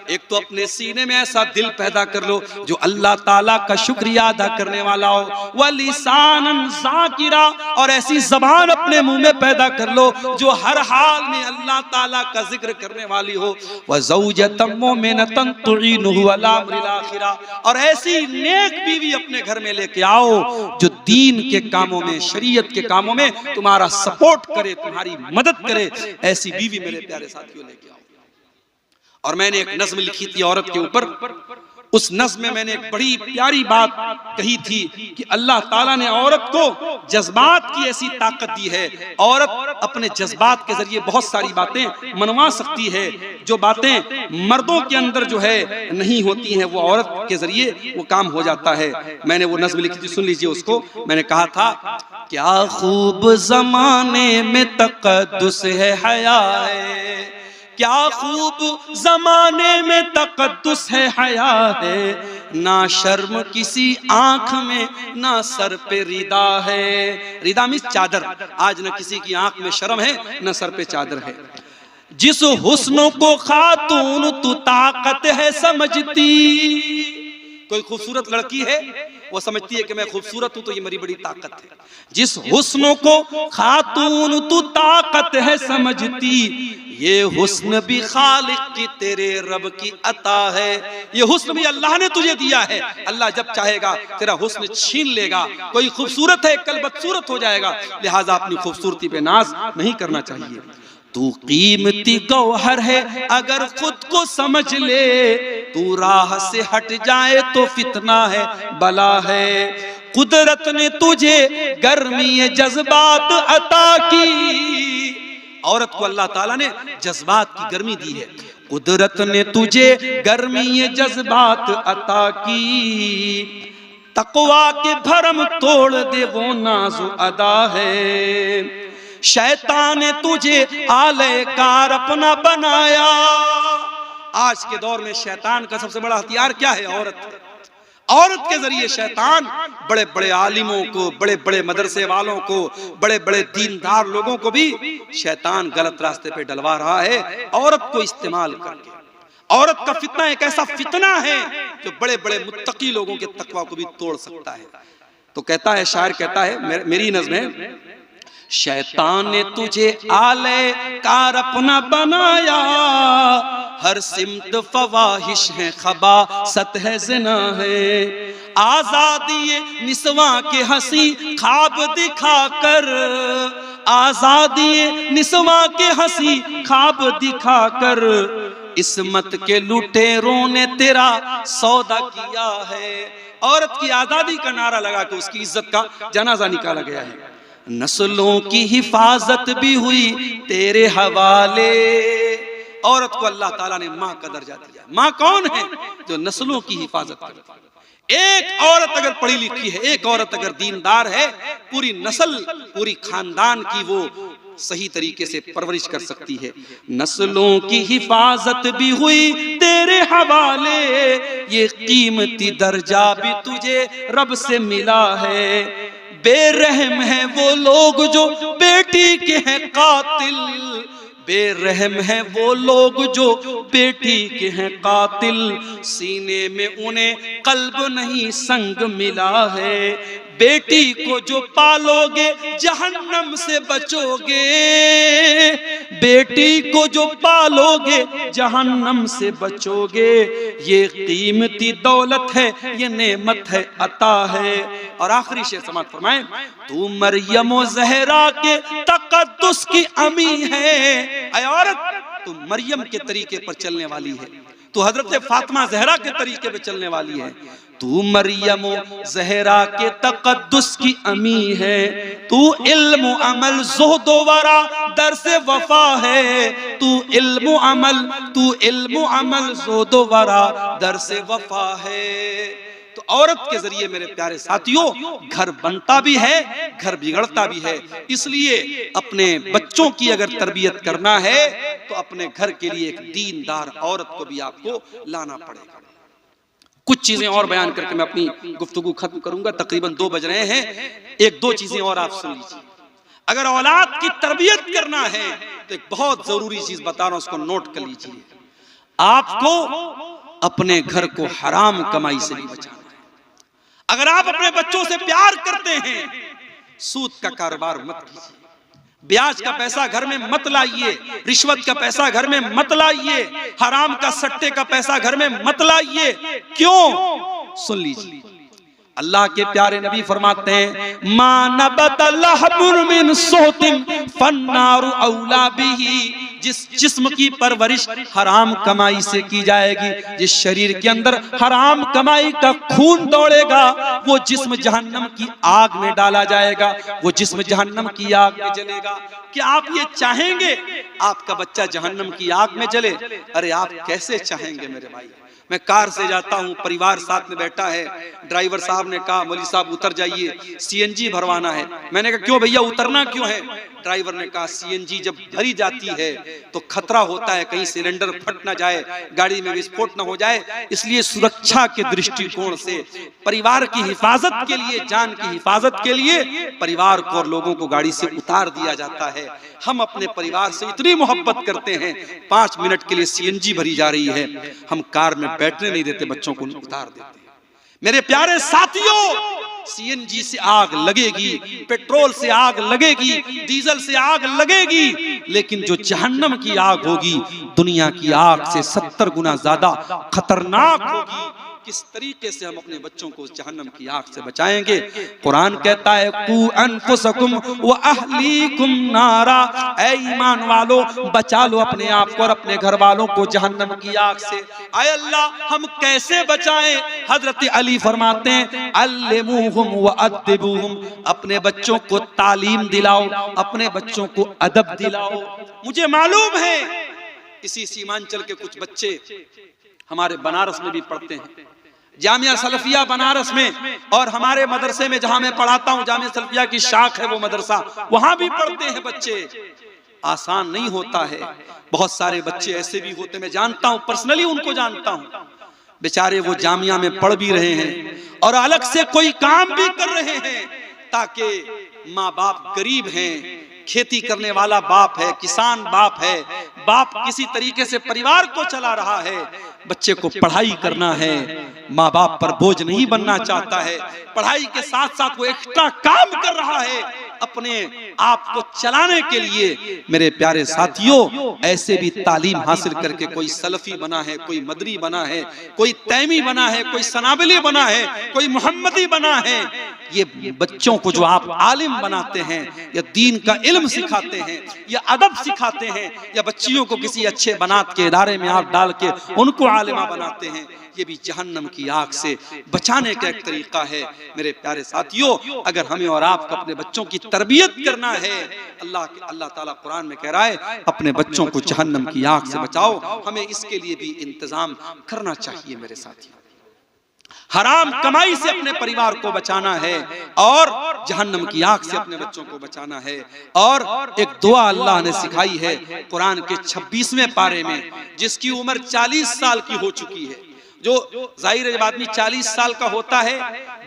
एक तो अपने सीने में ऐसा दिल पैदा कर लो जो अल्लाह ताला का शुक्रिया अदा करने वाला हो, व लिसानन ज़ाकिरा, और ऐसी जबान अपने मुंह में पैदा कर लो जो हर हाल में अल्लाह ताला का जिक्र करने वाली हो, व ज़ौजतन मुमिनतन तुईनुहु अला अम्रिल आखिरा, और ऐसी नेक बीवी अपने घर में लेके आओ जो दीन के कामों में, शरीयत के कामों में तुम्हारा सपोर्ट करे, तुम्हारी मदद करे। ऐसी बीवी मेरे प्यारे साथियों लेके आओ। और मैंने एक नज़्म लिखी थी औरत के ऊपर, उस नज़्म में मैंने एक बड़ी प्यारी बात कही थी कि अल्लाह ताला ने औरत को जज्बात की ऐसी ताकत दी है, औरत अपने जज्बात के जरिए बहुत सारी बातें मनवा सकती है, जो बातें मर्दों के अंदर जो है नहीं होती हैं, वो औरत के जरिए वो काम हो जाता है। मैंने वो नज़्म लिखी थी, सुन लीजिए उसको। मैंने कहा था क्या खूब ज़माने में तक़द्दुस है हया है, क्या खूब जमाने में तक़द्दुस है हया है, ना शर्म किसी आंख में ना सर पे रिदा है। रिदा मीन्स चादर। आज न किसी की आंख में शर्म है न सर पे चादर है। जिस हुस्न को खातून तू ताकत है समझती, कोई खूबसूरत लड़की है वो समझती है कि मैं खूबसूरत हूं तो ये मेरी बड़ी ताकत है। जिस हुस्न को खातून तू ताकत है समझती, ये हुस्न भी खालिक की तेरे रब की अता है। ये हुस्न भी अल्लाह ने तुझे दिया है, अल्लाह जब चाहेगा तेरा हुस्न छीन लेगा। कोई खूबसूरत है कल बदसूरत हो जाएगा, लिहाजा अपनी खूबसूरती पे नाज नहीं करना चाहिए। तू कीमती गौहर है अगर खुद को समझ ले, तू राह से हट जाए तो फितना है, बला है। कुदरत ने तुझे गर्मी जज्बात अता की, औरत को अल्लाह ताला ने जज्बात की गर्मी दी है। कुदरत ने तुझे गर्मी जज्बात अता की, तकवा के भरम तोड़ दे वो नाज़ो अदा है। शैतान ने तुझे आलेकार अपना बनाया। आज के दौर में शैतान का सबसे बड़ा हथियार क्या है? औरत। औरत के जरिए शैतान बड़े बड़े आलिमों को, बड़े बड़े मदरसे वालों को, बड़े बड़े दीनदार लोगों को भी शैतान गलत रास्ते पे डलवा रहा है औरत को इस्तेमाल करके। औरत का फितना एक ऐसा फितना है जो बड़े बड़े मुत्तकी लोगों के तकवा को भी तोड़ सकता है। तो कहता है शायर, कहता है मेरी नज़्म है, शैतान ने तुझे आले कार अपना बनाया, हर सिमत फवाहिश है, खबासत है, ज़िना है, आजादी निस्वा के हंसी ख्वाब दिखाकर, आजादी निस्वा के हंसी ख्वाब दिखाकर, इस्मत के लुटेरों ने तेरा सौदा किया है। औरत की आजादी का नारा लगा के उसकी इज्जत का जनाजा निकाला गया है। नस्लों की हिफाजत भी हुई तेरे हवाले। औरत को अल्लाह ताला ने माँ का दर्जा दिया। माँ कौन है? जो नस्लों की हिफाजत करती है। एक औरत अगर पढ़ी लिखी है, एक औरत अगर दीनदार है, पूरी नस्ल, पूरी खानदान की वो सही तरीके से परवरिश कर सकती है। नस्लों की हिफाजत भी हुई तेरे हवाले, ये कीमती दर्जा भी तुझे रब से मिला है। बेरहम है वो लोग जो बेटी के हैं कातिल, बेरहम है वो लोग जो बेटी के हैं कातिल, सीने में उन्हें कल्ब नहीं संग मिला है। बेटी को जो पालोगे जहन्नम से बचोगे, बेटी को जो पालोगे जहन्नम से बचोगे, ये कीमती दौलत है, ये नेमत है, अता है। और आखिरी शेर समाप्त फरमाएं, तू मरियम ज़हरा के तक़द्दुस की अमी है। ऐ औरत, तू मरियम के तरीके पर चलने वाली है, तू हजरत फातिमा ज़हरा के तरीके पर चलने वाली है। तू मरियम ज़हरा के तक़द्दुस की अमी है, तू इल्म अमल ज़ुहद वरा दर्स वफा है। तू इल्म अमल ज़ुहद वरा दर्स वफा है। तो औरत के जरिए मेरे प्यारे साथियों घर बनता भी है, घर बिगड़ता भी है। इसलिए अपने बच्चों की अगर तरबियत करना है तो अपने घर के लिए एक दीनदार औरत को भी आपको लाना पड़ेगा। कुछ चीजें और बयान करके मैं अपनी गुफ्तगू खत्म करूंगा, तकरीबन 2 बज रहे हैं। एक दो चीजें और आप सुन लीजिए। अगर औलाद की तरबियत करना है तो एक बहुत जरूरी चीज बता रहा हूं, उसको नोट कर लीजिए। आपको अपने घर को हराम कमाई से भी बचाना है। अगर आप अपने बच्चों से प्यार करते हैं, सूद का कारोबार मत कीजिए, ब्याज का पैसा घर में मत लाइए, रिश्वत का पैसा घर में मत लाइए, हराम का सट्टे का पैसा घर में मत लाइए। क्यों? सुन लीजिए, अल्लाह के प्यारे नबी फरमाते हैं, मा नबता लहबुन मिन सोतिन फन्नारु औला बिही। जिस जिस्म की परवरिश हराम कमाई से की जाएगी, जिस शरीर के अंदर हराम कमाई का खून दौड़ेगा, वो जिस्म जहन्नम की आग में डाला जाएगा, वो जिस्म जहन्नम की आग में जलेगा। क्या आप ये चाहेंगे आपका बच्चा जहन्नम की आग में जले? अरे आप कैसे चाहेंगे मेरे भाई। मैं कार से जाता हूँ, परिवार साथ में बैठा है, ड्राइवर साहब ने कहा मौलवी साहब उतर जाइए, सीएनजी भरवाना है। मैंने कहा क्यों भैया, उतरना क्यों है? ड्राइवर ने कहा सीएनजी जब भरी जाती है तो खतरा होता है कहीं सिलेंडर फट ना जाए, गाड़ी में विस्फोट ना हो जाए, इसलिए सुरक्षा के दृष्टिकोण से, परिवार की हिफाजत के लिए, जान की हिफाजत के लिए परिवार को और लोगों को गाड़ी से उतार दिया जाता है। हम अपने परिवार से इतनी मोहब्बत करते हैं, 5 मिनट के लिए सीएनजी भरी जा रही है, हम कार में बैठने नहीं देते, बच्चों को उतार देते हैं। मेरे प्यारे साथियों, सीएनजी से आग लगेगी, पेट्रोल से आग लगेगी, डीजल से आग लगेगी, लेकिन जो जहन्नम की आग होगी दुनिया की आग से 70 गुना ज्यादा खतरनाक होगी। किस तरीके से हम अपने बच्चों को जहन्नम की आग से बचाएंगे? कुरान कहता है, कू अनफुसकुम व अहलीकुम नारा। ऐ ईमान वालों, बचा लो अपने आप को और अपने घर वालों को जहन्नम की आग से। आय अल्लाह, हम कैसे बचाएं? हजरत अली फरमाते हैं, अल्लिमुहुम व अद्दिबुहुम। अपने बच्चों को तालीम दिलाओ, अपने बच्चों को अदब दिलाओ। मुझे मालूम है इसी सीमांचल के कुछ बच्चे हमारे बनारस में भी पढ़ते हैं, जामिया सलफिया बनारस में, और हमारे मदरसे में जहां मैं पढ़ाता हूं, जामिया सलफिया की शाख है वो मदरसा, वहां भी पढ़ते हैं बच्चे। आसान नहीं होता है, बहुत सारे बच्चे ऐसे भी होते, मैं जानता हूं, पर्सनली उनको जानता हूं, बेचारे वो जामिया में पढ़ भी रहे हैं और अलग से कोई काम भी कर रहे हैं, ताकि माँ बाप गरीब हैं, खेती करने वाला बाप है, किसान बाप है, बाप किसी तरीके से परिवार को चला रहा है, बच्चे को पढ़ाई करना है, माँ बाप पर बोझ नहीं बनना चाहता है, पढ़ाई के साथ साथ वो एक्स्ट्रा काम कर रहा है अपने आप को चलाने के लिए। मेरे प्यारे साथियों, ऐसे भी तालीम हासिल करके कोई सलफी बना है, कोई मदनी बना है, कोई तैमी बना है, कोई सनाबली बना है, कोई मोहम्मदी बना है। ये बच्चों को जो आप आलिम बनाते हैं या दीन का इल्म सिखाते हैं या अदब सिखाते हैं या बच्चियों को किसी अच्छे बनात के इदारे में आप डाल के उनको आलिमा बनाते हैं, ये भी जहन्नम की आग से बचाने का एक तरीका है। मेरे प्यारे साथियों, अगर हमें और आपको अपने बच्चों की तरबियत करना है, अल्लाह ताला कुरान में कह रहा है अपने बच्चों को जहन्नम की आग से बचाओ, हमें इसके लिए भी इंतजाम करना चाहिए। मेरे साथियों, हराम कमाई से अपने परिवार को बचाना है और जहन्नम की आग से अपने बच्चों को बचाना है। और एक दुआ अल्लाह ने सिखाई है कुरान के 26वें पारे में, जिसकी उम्र 40 साल की हो चुकी है। जो जाहिर है जब आदमी 40 साल का होता है,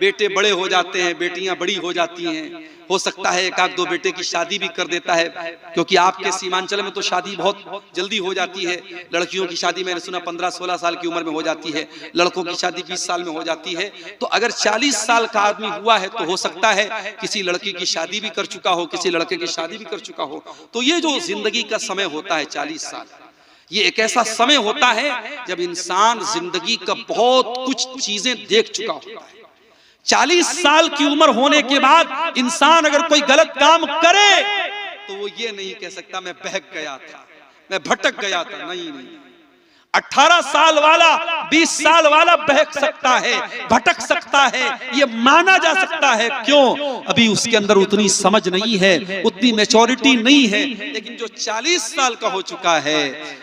बेटे बड़े हो जाते हैं, बेटियां बड़ी हो जाती हैं, हो सकता है एक आध दो बेटे की शादी भी कर देता है, क्योंकि आपके सीमांचल में तो शादी बहुत जल्दी हो जाती है। लड़कियों की शादी मैंने सुना 15-16 साल की उम्र में हो जाती है, लड़कों की शादी 20 साल में हो जाती है। तो अगर 40 साल का आदमी हुआ है तो हो सकता है किसी लड़की की शादी भी कर चुका हो, किसी लड़के की शादी भी कर चुका हो। तो ये जो जिंदगी का समय होता है 40 साल, ये एक ऐसा समय होता है जब इंसान जिंदगी का बहुत कुछ चीजें देख चुका होता है। 40 साल की उम्र होने के बाद इंसान अगर कोई गलत काम करे तो वो ये नहीं कह सकता मैं बहक गया था, मैं भटक गया था। नहीं, 18 साल वाला 20 साल वाला बहक सकता है, भटक सकता है, ये माना जा सकता है। क्यों? अभी उसके अंदर उतनी समझ नहीं है, उतनी मैच्योरिटी नहीं है। लेकिन जो 40 साल का हो चुका है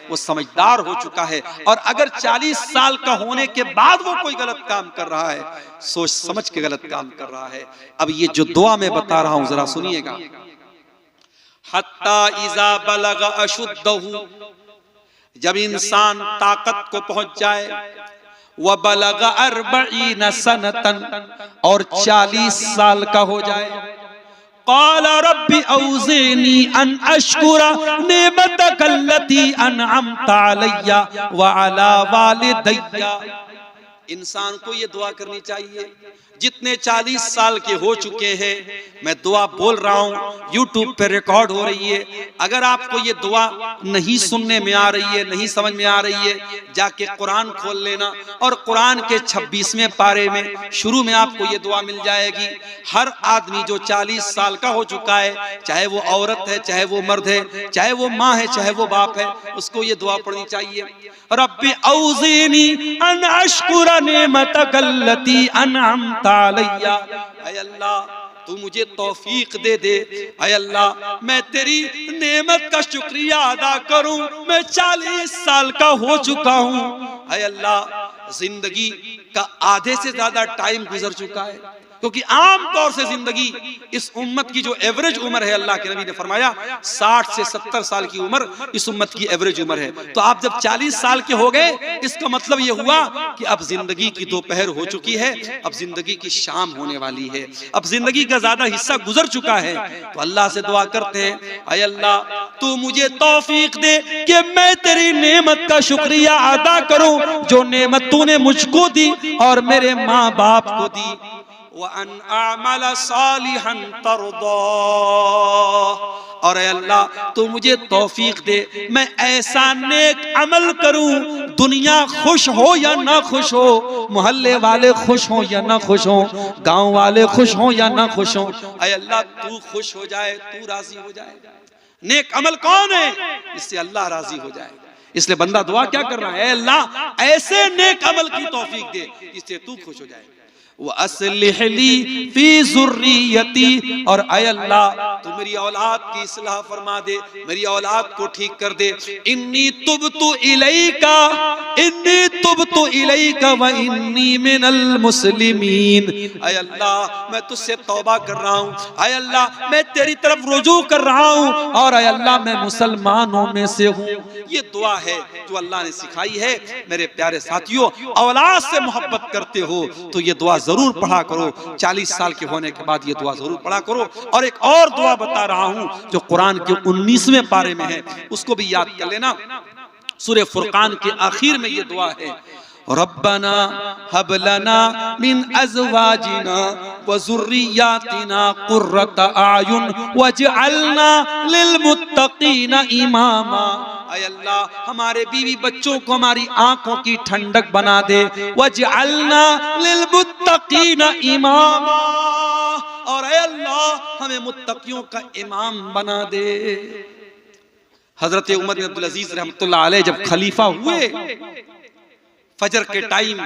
वो समझदार हो चुका है। और अगर 40 साल का होने के बाद वो कोई गलत काम कर रहा है, सोच समझ के गलत काम कर रहा है। अब ये जो दुआ मैं बता रहा हूं जरा सुनिएगा। हत्ता इज़ा बलग अशुद्धहु, जब इंसान ताकत को पहुंच जाए, व बलग 40 सनतन, और 40 साल का हो जाए, क़ाल रब्बी औज़िनी अन अश्कुरा निअमतकल्लती अनअमता अलैया व अला वालिदैया। इंसान को ये दुआ करनी चाहिए। जितने 40 साल के हो चुके हैं, मैं दुआ बोल रहा हूं, यूट्यूब पे रिकॉर्ड हो रही है। अगर आपको ये दुआ नहीं सुनने में आ रही है, नहीं समझ में आ रही है, जाके कुरान खोल लेना और कुरान के 26वें पारे में शुरू में आपको ये दुआ मिल जाएगी। हर आदमी जो 40 साल का हो चुका है, चाहे वो औरत है, चाहे वो मर्द है, चाहे वो माँ है, चाहे वो बाप है, उसको ये दुआ पढ़नी चाहिए। रब्बी औज़िनी अन अश्कुरा निअमतकल्लती अनअमता अलैया। ऐ अल्लाह, तू मुझे तौफीक दे दे। ऐ अल्लाह, मैं तेरी नेमत का शुक्रिया अदा करूं। मैं 40 साल का हो चुका हूं। ऐ अल्लाह, जिंदगी का आधे से ज्यादा टाइम गुजर चुका है, क्योंकि आम तौर से जिंदगी इस उम्मत की जो एवरेज उम्र है, अल्लाह के नबी ने फरमाया 60 से 70 साल की उम्र इस उम्मत की एवरेज उम्र है। तो आप जब 40 साल के हो गए, इसका मतलब ये हुआ कि अब जिंदगी की दोपहर हो चुकी है, अब जिंदगी की शाम होने वाली है, अब जिंदगी का ज्यादा हिस्सा गुजर चुका है। तो अल्लाह से दुआ करते हैं, ऐ अल्लाह, तू मुझे तौफीक दे कि मैं तेरी नेमत का शुक्रिया अदा करूं, जो नेमत तूने मुझको दी और मेरे माँ बाप को दी। वअन अअमल सालिहन तर्दा, और अल्लाह तू मुझे तौफीक दे मैं ऐसा नेक अमल करूं, दुनिया खुश हो या ना खुश हो, मोहल्ले वाले खुश हो या ना खुश हो, गांव वाले खुश हो या ना खुश हो, ऐ अल्लाह तू खुश हो जाए, तू राजी हो जाए। नेक अमल कौन है? इससे अल्लाह राजी हो जाए। इसलिए बंदा दुआ क्या कर रहा है? अल्लाह ऐसे नेक अमल की तौफीक दे जिससे तू खुश हो जाए। वअस्लिह ली फी ज़ुर्रियती, और ऐ अल्लाह तू मेरी औलाद की इस्लाह फरमा दे, मेरी औलाद को ठीक कर दे। इन्नी तुबतु इलैका, इन्नी तुबतु इलैका व इन्नी मिनल मुस्लिमीन। ऐ अल्लाह मैं तुझसे तौबा कर रहा हूँ, ऐ अल्लाह मैं तेरी तरफ रुजू कर रहा हूँ, और ऐ अल्लाह मैं मुसलमानों में से हूँ। ये दुआ है जो अल्लाह ने सिखाई है। मेरे प्यारे साथियों, औलाद से मोहब्बत करते हो तो ये दुआ जरूर पढ़ा करो। 40 साल के होने के बाद ये दुआ जरूर पढ़ा करो। और एक और दुआ बता रहा हूं जो कुरान के 19वें पारे में है, उसको भी याद कर लेना। सूरह फुरकान के आखिर में ये दुआ है, रब्बना हब लना मिन अज़वाजिना व ज़ुर्रियातिना कुर्रता आयुन वजअलना लिलमुत्तकीना इमामा। ऐ अल्लाह हमारे बीवी बच्चों को हमारी आंखों की ठंडक बना दे, वजअलना लिलमुत्तकीना इमामा, और ऐ अल्लाह हमें मुत्तकियों का इमाम बना दे। हजरत उमर बिन अब्दुल अजीज रहमतुल्लाह अलैह जब खलीफा हुए, फजर के टाइम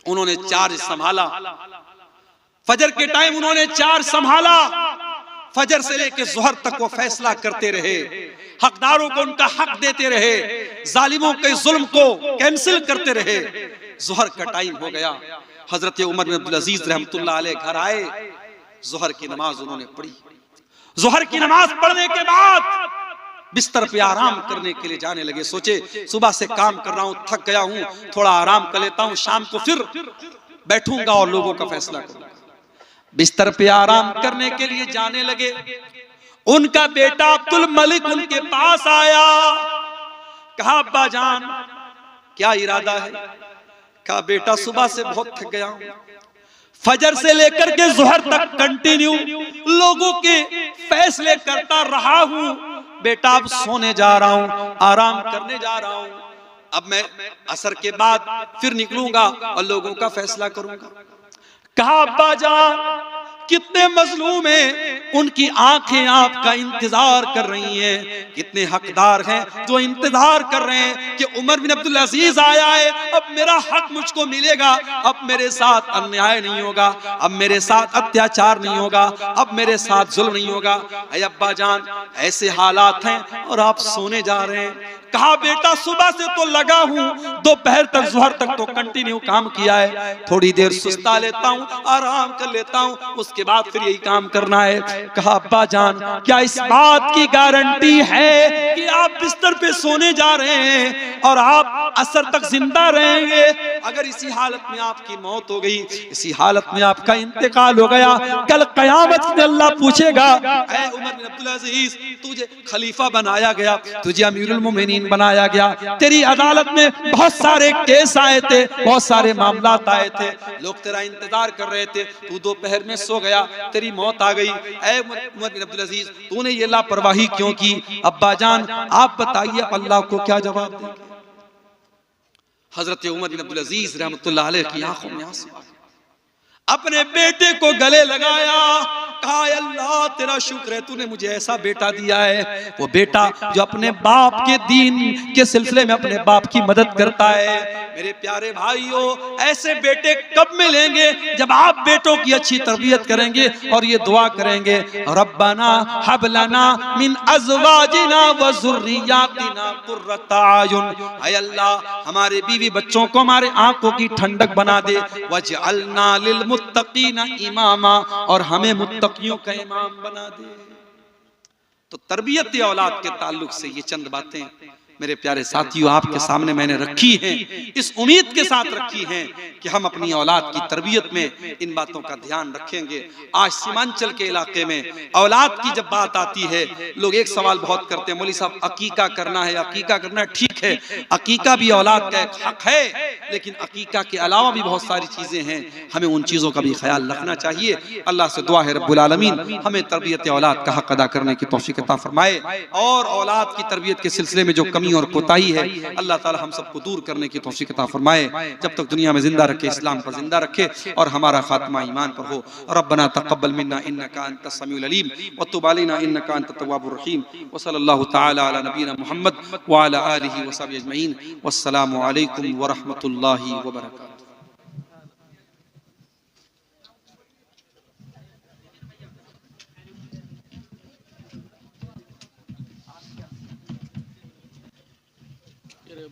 उन्होंने चार्ज संभाला, फजर के टाइम उन्होंने चार्ज संभाला। फजर से लेकर जोहर तक वो फैसला करते रहे, हकदारों को उनका हक देते रहे, जालिमों के जुल्म को कैंसिल करते रहे। जोहर का टाइम हो गया, हजरत उमर बिन अब्दुल अजीज रहमतुल्लाह अलैह घर आए, जोहर की नमाज उन्होंने पढ़ी। जोहर की नमाज पढ़ने के बाद बिस्तर पे आराम करने के लिए जाने लगे। सोचे सुबह से काम कर रहा हूं, थक गया हूं, थोड़ा आराम कर लेता हूं, शाम को फिर बैठूंगा और लोगों का फैसला करूंगा। बिस्तर पे आराम करने के लिए जाने लगे। उनका बेटा अब्दुल मलिक उनके पास आया, कहा अब्बा जान क्या इरादा है? कहा बेटा सुबह से बहुत थक गया हूं, फजर से लेकर के जोहर तक कंटिन्यू लोगों के फैसले करता रहा हूं, बेटा अब सोने जा रहा हूं, आराम करने जा रहा हूं, अब मैं असर के बाद फिर निकलूंगा और लोगों का फैसला करूंगा। कहा अब्बा जान कितने मजलूम हैं, उनकी आंखें आपका इंतजार कर रही हैं, कितने हकदार हैं जो इंतजार कर रहे हैं कि उमर बिन अब्दुल अजीज आया है, अब मेरा हक मुझको मिलेगा, अब मेरे साथ अन्याय नहीं होगा, अब मेरे साथ अत्याचार नहीं होगा, अब मेरे साथ जुल्म नहीं होगा। ऐ अब्बा जान ऐसे हालात हैं और आप सोने जा रहे हैं। कहा बेटा सुबह से तो लगा हूं, दोपहर तक जोहर तक तो कंटिन्यू काम किया है, थोड़ी देर सुस्ता लेता हूं, आराम कर लेता हूं, उसके बाद फिर यही काम करना है। कहा अब्बा जान क्या इस बात की गारंटी है कि आप बिस्तर पे सोने जा रहे हैं और आप असर तक जिंदा रहेंगे? अगर इसी हालत में आपकी मौत हो गई, इसी हालत में आपका इंतकाल हो गया, कल कयामत में अल्लाह पूछेगा, ऐ उमर बिन अब्दुल अजीज तुझे खलीफा बनाया गया, तुझे अमीरुल मोमिनीन बनाया गया, तेरी अदालत में बहुत सारे केस आए थे, बहुत सारे मामलात आए थे, लोग तेरा इंतजार कर रहे थे, तू दोपहर में सो गया, तेरी मौत आ गई। ऐ उमर बिन अब्दुल अजीज तूने ये लापरवाही क्यों की? अब्बा जान आप बताइए अल्लाह को क्या जवाब देंगे? हजरत उमर बिन अब्दुल अजीज रहमतुल्लाह अलैह की आंखों में आंसू, अपने बेटे को गले लगाया, कहा अल्लाह तेरा शुक्र है तूने मुझे ऐसा बेटा दिया है, वो बेटा जो अपने बाप के दीन के सिलसिले में अपने बाप की मदद करता है। मेरे प्यारे भाइयों ऐसे बेटे कब मिलेंगे? जब आप बेटों की अच्छी तरबियत करेंगे और ये दुआ करेंगे, रब्बना हब लना मिन अज़वाजिना व ज़ुर्रियातिना कुर्रता आयुन, ऐ अल्लाह हमारे बीवी बच्चों को हमारे आंखों की ठंडक बना दे, वजअलना लिल मुत्तकीना इमामा, और हमें मुत्तकियों का इमाम बना दे। तो तरबियत औलाद के ताल्लुक से ये चंद बातें मेरे प्यारे साथियों आपके सामने मैंने रखी हैं, इस उम्मीद के साथ रखी हैं कि हम अपनी औलाद की तरबियत में इन बातों का ध्यान रखेंगे। आज सीमांचल के इलाके में औलाद की जब बात आती है, लोग एक सवाल बहुत करते हैं, मौलवी साहब अकीका करना है, अकीका करना है, ठीक है अकीका भी औलाद का एक हक है, लेकिन अकीका के अलावा भी बहुत सारी चीजें हैं, हमें उन चीजों का भी ख्याल रखना चाहिए। अल्लाह से दुआ है रब्बुल आलमीन हमें तरबियत औलाद का हक अदा करने की तौफीक अता फरमाए, और औलाद की तरबियत के सिलसिले में जो कमी और कोताही है अल्लाह ताला हम सबको दूर करने की तौफीक अता फरमाए। जब तक दुनिया में जिंदा रखे इस्लाम पर जिंदा रखे और हमारा खात्मा ईमान पर हो। रब्बना तक़ब्बल मिन्ना इन्नका अंतस समीउल अलीम व तुब अलैना इन्नका अंतत तव्वाबुर रहीम व सल्लल्लाहु तआला अला नबीना मुहम्मद व अला आलिहि व सहबिहि अजमईन। वस्सलामु अलैकुम व रहमतुल्लाहि व बरकातुहू।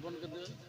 बंद कर दिया।